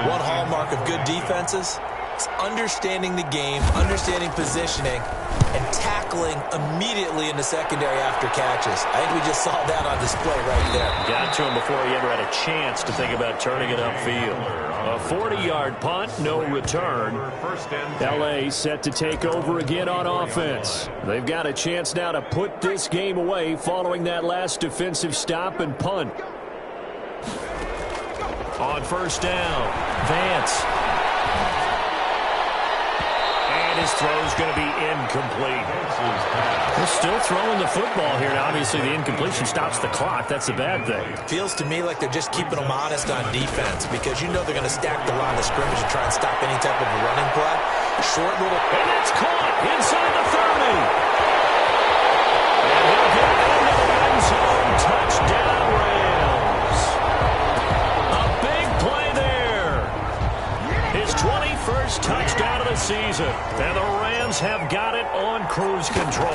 One hallmark of good defenses is understanding the game, understanding positioning, and tackling immediately in the secondary after catches. I think we just saw that on display right there. Got to him before he ever had a chance to think about turning it upfield. A 40-yard punt, no return. L.A. set to take over again on offense. They've got a chance now to put this game away following that last defensive stop and punt. On 1st down, Vance. His throw's going to be incomplete. They're still throwing the football here. Now, obviously, the incompletion stops the clock. That's the bad thing. Feels to me like they're just keeping them honest on defense because you know they're going to stack the line of scrimmage and try and stop any type of a running play. Short little... And it's caught inside the 30. And he'll get into the end zone. Touchdown, Rams. A big play there. His 21st touchdown of the season. And the Rams have got it on cruise control.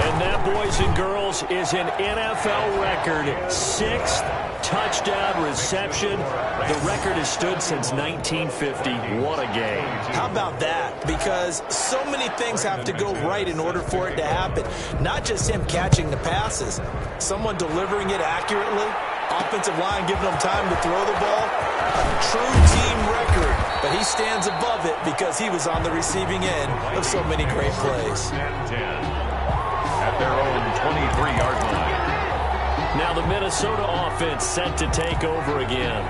And that, boys and girls, is an NFL record 6th touchdown reception. The record has stood since 1950. What a game. How about that? Because so many things have to go right in order for it to happen. Not just him catching the passes. Someone delivering it accurately. Offensive line giving them time to throw the ball. A true team record. But he stands above it because he was on the receiving end of so many great plays. At their own 23-yard line. Now the Minnesota offense set to take over again.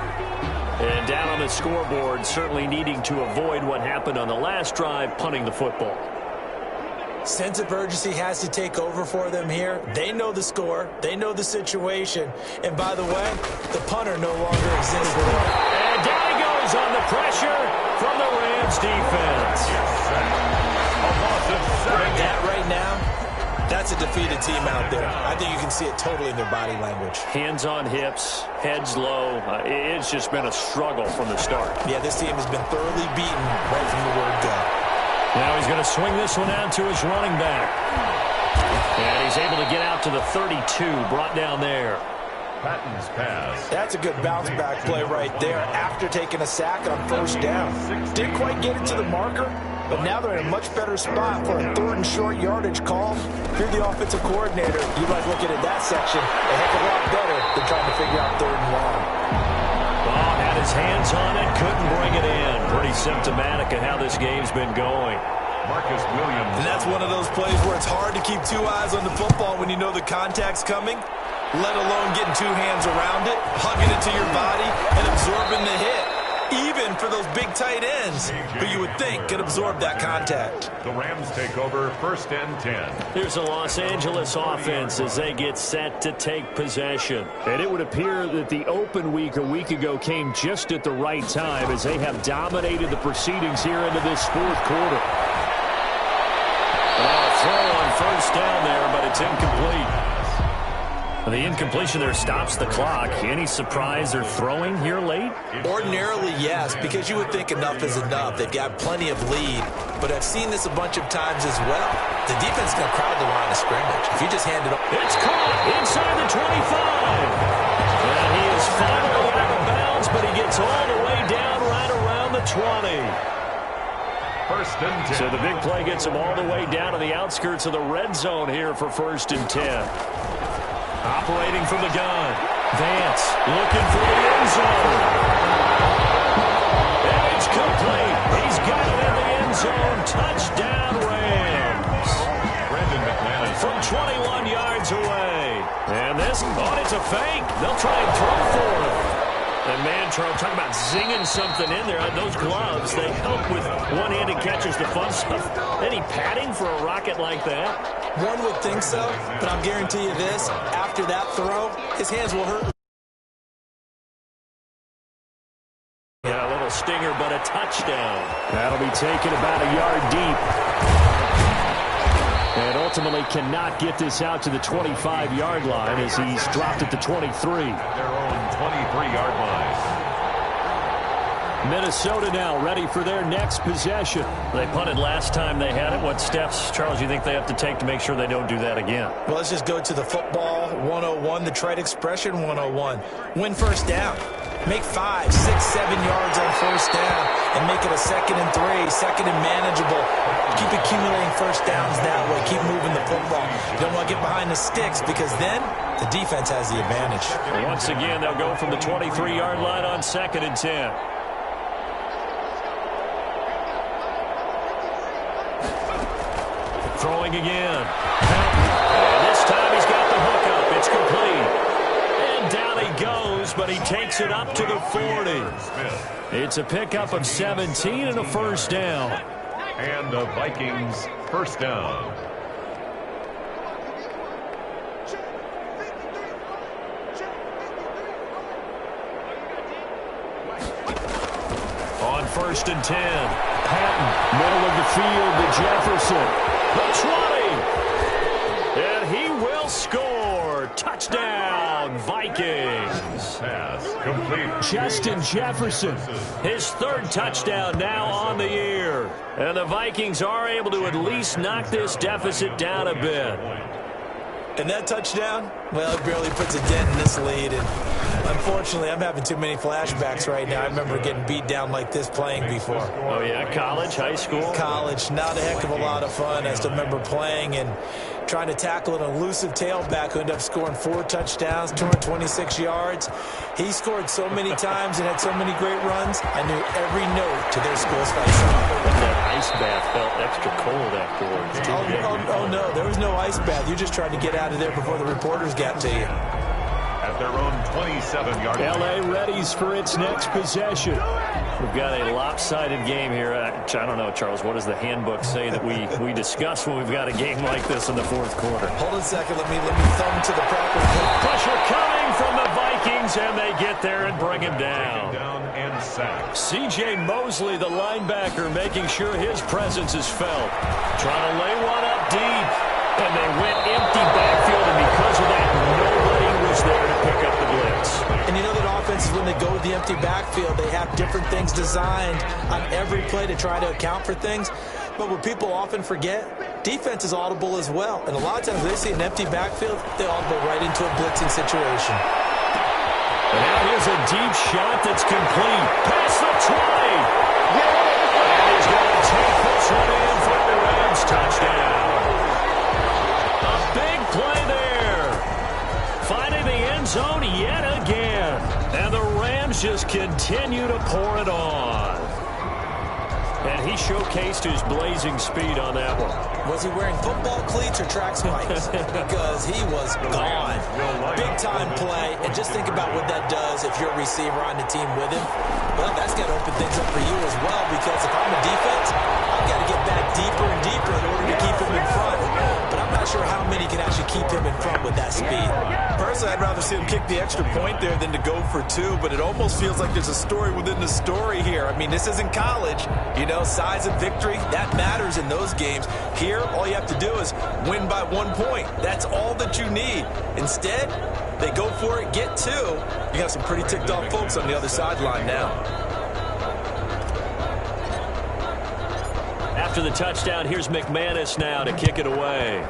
And down on the scoreboard, certainly needing to avoid what happened on the last drive, punting the football. Sense of urgency has to take over for them here. They know the score. They know the situation. And by the way, the punter no longer exists. And down he goes on the pressure from the Rams defense. That right now, that's a defeated team out there. I think you can see it totally in their body language. Hands on hips, heads low. It's just been a struggle from the start. Yeah, this team has been thoroughly beaten right from the word go. Now he's going to swing this one out to his running back. And he's able to get out to the 32, brought down there. Patton's pass. That's a good bounce back play right there after taking a sack on 1st down. Didn't quite get it to the marker, but now they're in a much better spot for a 3rd and short yardage call. If you're the offensive coordinator, you like looking at that section a heck of a lot better than trying to figure out 3rd and long. Ball had his hands on it, couldn't bring it in. Pretty symptomatic of how this game's been going. Marcus Williams. And that's one of those plays where it's hard to keep 2 eyes on the football when you know the contact's coming, let alone getting 2 hands around it, hugging it to your body, and absorbing the hit. Even even for those big tight ends, who you would think could absorb that contact. The Rams take over 1st and 10. Here's the Los Angeles offense as they get set to take possession. And it would appear that the open week a week ago came just at the right time as they have dominated the proceedings here into this fourth quarter. Throw on 1st down there, but it's incomplete. The incompletion there stops the clock. Any surprise they're throwing here late? Ordinarily, yes, because you would think enough is enough. They've got plenty of lead, but I've seen this a bunch of times as well. The defense is going to crowd the line of scrimmage. If you just hand it up. It's caught inside the 25. And he is finally out of bounds, but he gets all the way down right around the 20. 1st and 10. So the big play gets him all the way down to the outskirts of the red zone here for 1st and 10. Operating from the gun. Vance looking for the end zone. And it's complete. He's got it in the end zone. Touchdown, Rams. From 21 yards away. And this, it's a fake. They'll try and throw for him. And man, Charles, talking about zinging something in there. Those gloves, they help with one-handed catches, the fun stuff. Any padding for a rocket like that? One would think so, but I'll guarantee you this. After that throw, his hands will hurt. Yeah, a little stinger, but a touchdown. That'll be taken about a yard deep. And ultimately cannot get this out to the 25-yard line as he's dropped at the 23. Their own 23-yard line. Minnesota now ready for their next possession. They punted last time they had it. What steps, Charles, you think they have to take to make sure they don't do that again? Well, let's just go to the football 101, the trade expression 101. Win 1st down. Make 5, 6, 7 yards on 1st down and make it a 2nd and 3, 2nd and manageable. Keep accumulating 1st downs that way. Keep moving the football. You don't want to get behind the sticks because then the defense has the advantage. Once again, they'll go from the 23-yard line on 2nd and 10. Throwing again. And this time he's got the hookup. It's complete. And down he goes, but he takes it up to the 40. It's a pickup of 17 and a 1st down. And the Vikings 1st down. On 1st and 10. Patton, middle of the field to Jefferson. The 20. And he will score. Touchdown, Vikings. Pass complete. Justin Jefferson, his 3rd touchdown now on the year. And the Vikings are able to at least knock this deficit down a bit. And that touchdown, well, it barely puts a dent in this lead. And unfortunately, I'm having too many flashbacks right now. I remember getting beat down like this playing before. Oh, yeah? College, high school? College, not a heck of a lot of fun. I still remember playing and trying to tackle an elusive tailback who ended up scoring 4 touchdowns, 226 yards. He scored so many times and had so many great runs, I knew every note to their school's fight song. That ice bath felt extra cold afterwards. Oh, no, there was no ice bath. You just tried to get out of there before the reporters got to you. At their own 27-yard line. L.A. readies for its next possession. We've got a lopsided game here. I don't know, Charles, what does the handbook say that we discuss when we've got a game like this in the 4th quarter? Hold on a second. Let me thumb to the proper. Pressure coming from the Vikings, and they get there and bring him down. Down and sacked. C.J. Mosley, the linebacker, making sure his presence is felt. Trying to lay one up deep, and they went empty backfield, and because of that, nobody was there to pick up the blitz. And you know that offenses, when they go with the empty backfield, they have different things designed on every play to try to account for things. But what people often forget, defense is audible as well. And a lot of times they see an empty backfield, they audible right into a blitzing situation. And now here's a deep shot that's complete. Past the 20. And he's going to take this one in for the Rams touchdown. A big play there. Finding the end zone yet again. And the Rams just continue to pour it on. And he showcased his blazing speed on that one. Was he wearing football cleats or track spikes? Because he was gone. Big-time play. And just think about what that does if you're a receiver on the team with him. Well, that's got to open things up for you as well, because if I'm a defense, I've got to get back deeper and deeper in order to keep him in front. But I'm not sure how many can actually keep him in front with that speed. Personally, I'd rather see him kick the extra point there than to go for two, but it almost feels like there's a story within the story here. I mean, this isn't college. You know, size of victory, that matters in those games. Here, all you have to do is win by 1 point. That's all that you need. Instead, they go for it, get two. You got some pretty ticked off folks on the other sideline now. After the touchdown, here's McManus now to kick it away.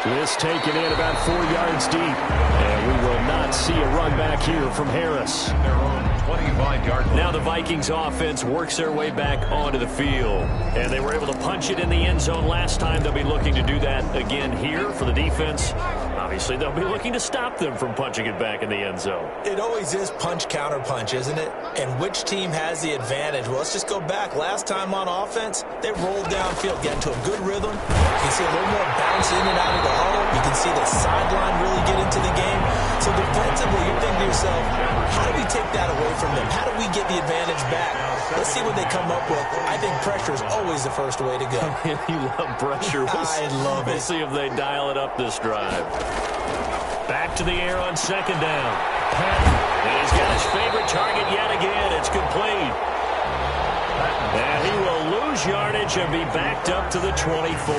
This taken in about 4 yards deep. And we will not see a run back here from Harris. Their own 25-yard line. Now the Vikings offense works their way back onto the field. And they were able to punch it in the end zone last time. They'll be looking to do that again here for the defense. Obviously, they'll be looking to stop them from punching it back in the end zone. It always is punch, counter punch, isn't it? And which team has the advantage? Well, let's just go back. Last time on offense, they rolled downfield, got into a good rhythm. You can see a little more bounce in and out of the huddle. You can see the sideline really get into the game. So defensively, you're thinking to yourself, how do we take that away from them? How do we get the advantage back? Let's see what they come up with. I think pressure is always the first way to go. You love pressure. I love it. We'll see if they dial it up this drive. Back to the air on second down. And he's got his favorite target yet again. It's complete. And he will lose yardage and be backed up to the 24.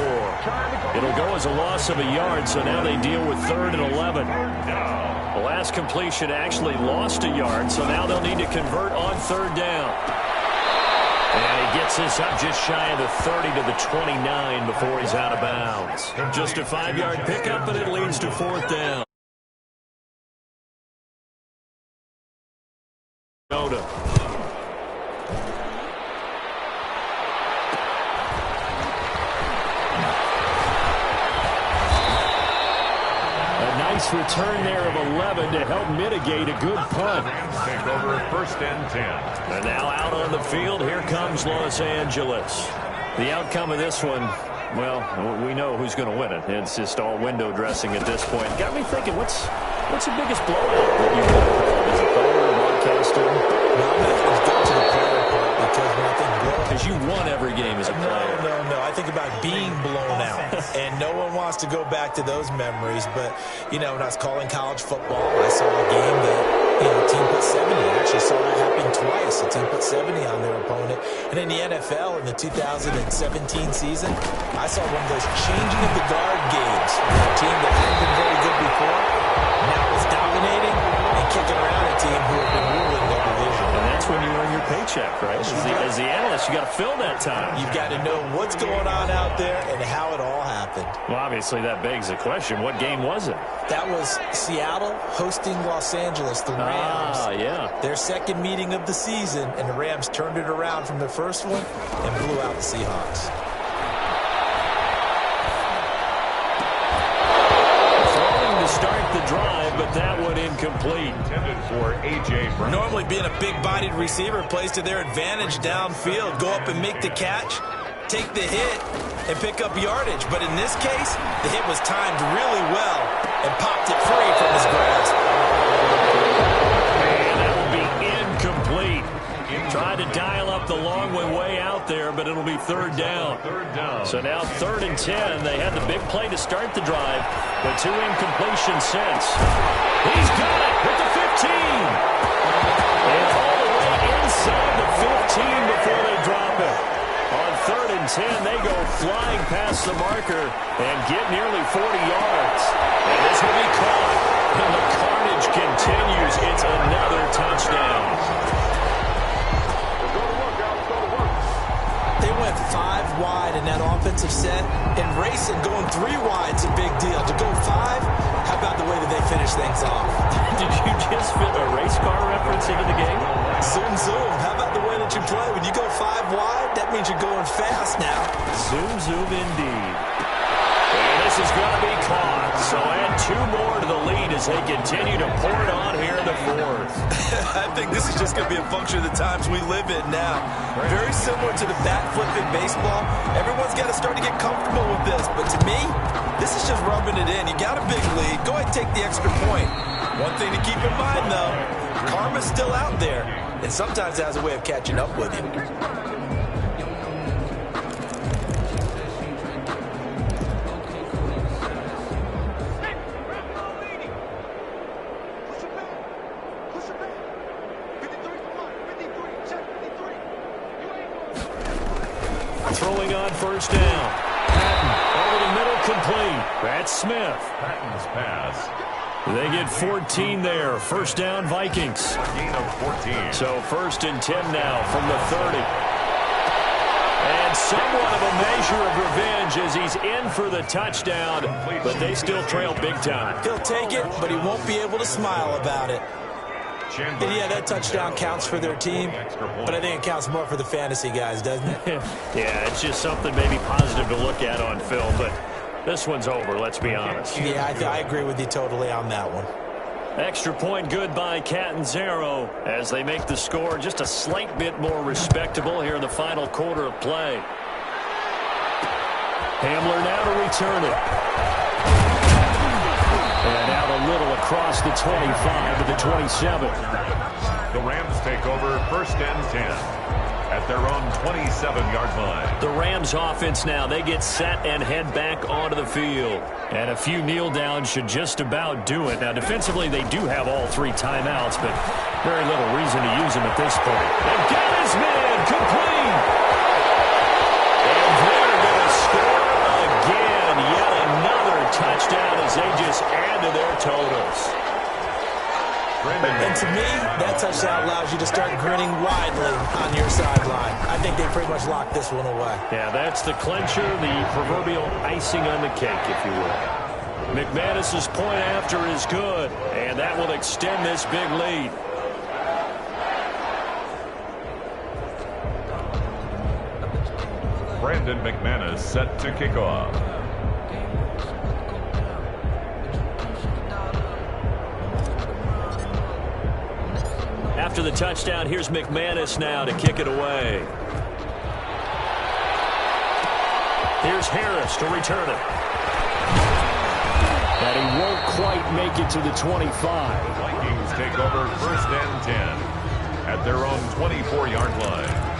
It'll go as a loss of a yard, so now they deal with 3rd and 11. The last completion actually lost a yard, so now they'll need to convert on 3rd down. And he gets this up just shy of the 30 to the 29 before he's out of bounds. Just a 5-yard pickup, and it leads to 4th down. Return there of 11 to help mitigate a good punt. Take over 1st and 10. And now out on the field, here comes Los Angeles. The outcome of this one, well, we know who's going to win it. It's just all window dressing at this point. Got me thinking, what's the biggest blowout that you've got as a player or broadcaster? No, I'm not going to go to the player part, because when I think blowout, because you won every game as a player. No. I think about being blown out. And no one wants to go back to those memories. But, you know, when I was calling college football, I saw a game that, a team put 70. I actually saw that happen twice. A team put 70 on their opponent. And in the NFL, in the 2017 season, I saw one of those changing of the guard games. A team that hadn't been very good before, now was dominating and kicking around a team who had been ruling their division. And that's when you earn your paycheck, right? As the analyst, you got to fill that time. You've got to know what's going on out there and how it all happened. Well, obviously, that begs the question, what game was it? That was Seattle hosting Los Angeles, the Rams. Yeah. Their second meeting of the season, and the Rams turned it around from their first one and blew out the Seahawks. Throwing to start the drive, but that one incomplete. Intended for A.J. Brown. Normally being a big-bodied receiver plays to their advantage downfield. Go up and make the catch, take the hit, and pick up yardage. But in this case, the hit was timed really well and popped it free from his grasp. And that will be incomplete. Tried to dial up the long way out there, but it'll be 3rd down. So now 3rd and 10. They had the big play to start the drive, but 2 incompletions since. He's got it with the 15. And all the way inside the 15 before they drop it. On 3rd and 10, they go flying past the marker and get nearly 40 yards. And this will be caught. And the carnage continues. It's another touchdown. They went 5 wide in that offensive set, and racing going 3 wide is a big deal. To go 5, how about the way that they finish things off? Did you just fit a race car reference into the game? Zoom, zoom. How about the way that you play? When you go 5 wide, that means you're going fast now. Zoom, zoom indeed. And this is going to be caught. So 2 more to the lead as they continue to pour it on here in the fourth. I think this is just going to be a function of the times we live in now. Very similar to the bat flipping baseball. Everyone's got to start to get comfortable with this. But to me, this is just rubbing it in. You got a big lead. Go ahead and take the extra point. One thing to keep in mind, though, karma's still out there. And sometimes it has a way of catching up with you. Throwing on first down. Patton over the middle, complete. That's Smith. Patton's pass. They get 14 there. First down, Vikings. A gain of 14. So 1st and 10 now from the 30. And somewhat of a measure of revenge as he's in for the touchdown, but they still trail big time. He'll take it, but he won't be able to smile about it. And yeah, that touchdown counts for their team, but I think it counts more for the fantasy guys, doesn't it? Yeah, it's just something maybe positive to look at on film, but this one's over, let's be honest. Yeah, I agree with you totally on that one. Extra point good by Catanzaro as they make the score just a slight bit more respectable here in the final quarter of play. Hamler now to return it. And out a little across the 25 to the 27. The Rams take over 1st and 10 at their own 27-yard line. The Rams offense now, they get set and head back onto the field. And a few kneel downs should just about do it. Now, defensively, they do have all 3 timeouts, but very little reason to use them at this point. They've got his man complete. And they're going to score again. Yet another touchdown as they just add to their totals. And to me, that touchdown allows you to start grinning widely on your sideline. I think they pretty much locked this one away. Yeah, that's the clincher, the proverbial icing on the cake, if you will. McManus's point after is good, and that will extend this big lead. Brandon McManus set to kick off. After the touchdown, here's McManus now to kick it away. Here's Harris to return it. And he won't quite make it to the 25. Vikings take over 1st and 10 at their own 24-yard line.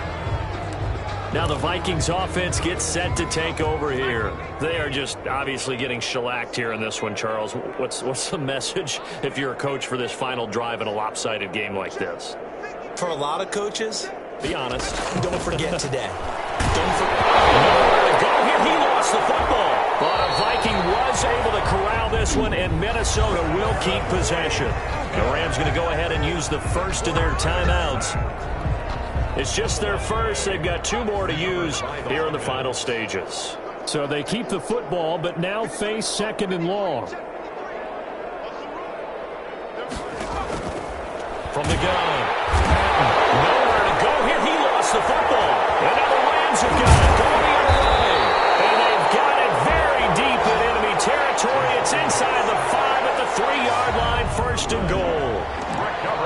Now the Vikings offense gets set to take over here. They are just obviously getting shellacked here in this one, Charles. What's the message if you're a coach for this final drive in a lopsided game like this? For a lot of coaches, be honest. Don't forget today. Don't forget. Nowhere to go here. He lost the football. But a Viking was able to corral this one, and Minnesota will keep possession. The Rams going to go ahead and use the first of their timeouts. It's just their first. They've got 2 more to use here in the final stages. So they keep the football, but now face 2nd and long. From the gun. Nowhere to go here. He lost the football. And now the Rams have got it going the other way. And they've got it very deep in enemy territory. It's inside the 5 at the 3-yard line. 1st and goal.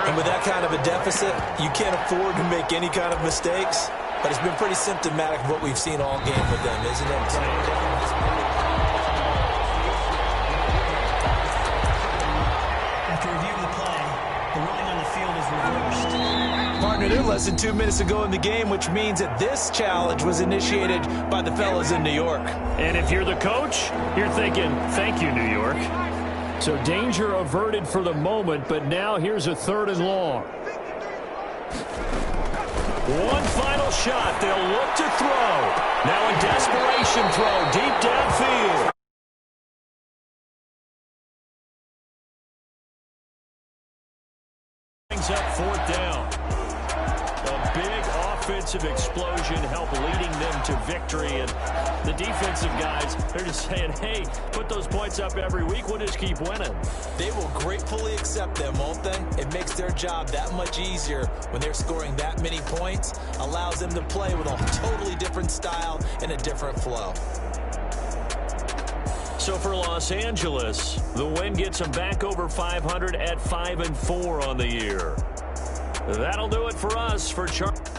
And with that kind of a deficit, you can't afford to make any kind of mistakes. But it's been pretty symptomatic of what we've seen all game with them, isn't it? After reviewing the play, the ruling on the field is reversed. Partner, they're less than 2 minutes to go in the game, which means that this challenge was initiated by the fellas in New York. And if you're the coach, you're thinking, thank you, New York. So danger averted for the moment, but now here's a 3rd and long. One final shot. They'll look to throw. Now a desperation throw deep downfield. Brings up 4th down. A big offensive explosion helped leading them to victory. And the defensive guys, they're just saying, hey, put those points up every week. We'll just keep winning. They will gratefully accept them, won't they? It makes their job that much easier when they're scoring that many points. Allows them to play with a totally different style and a different flow. So for Los Angeles, the win gets them back over 500 at 5-4 on the year. That'll do it for us. For Charlie.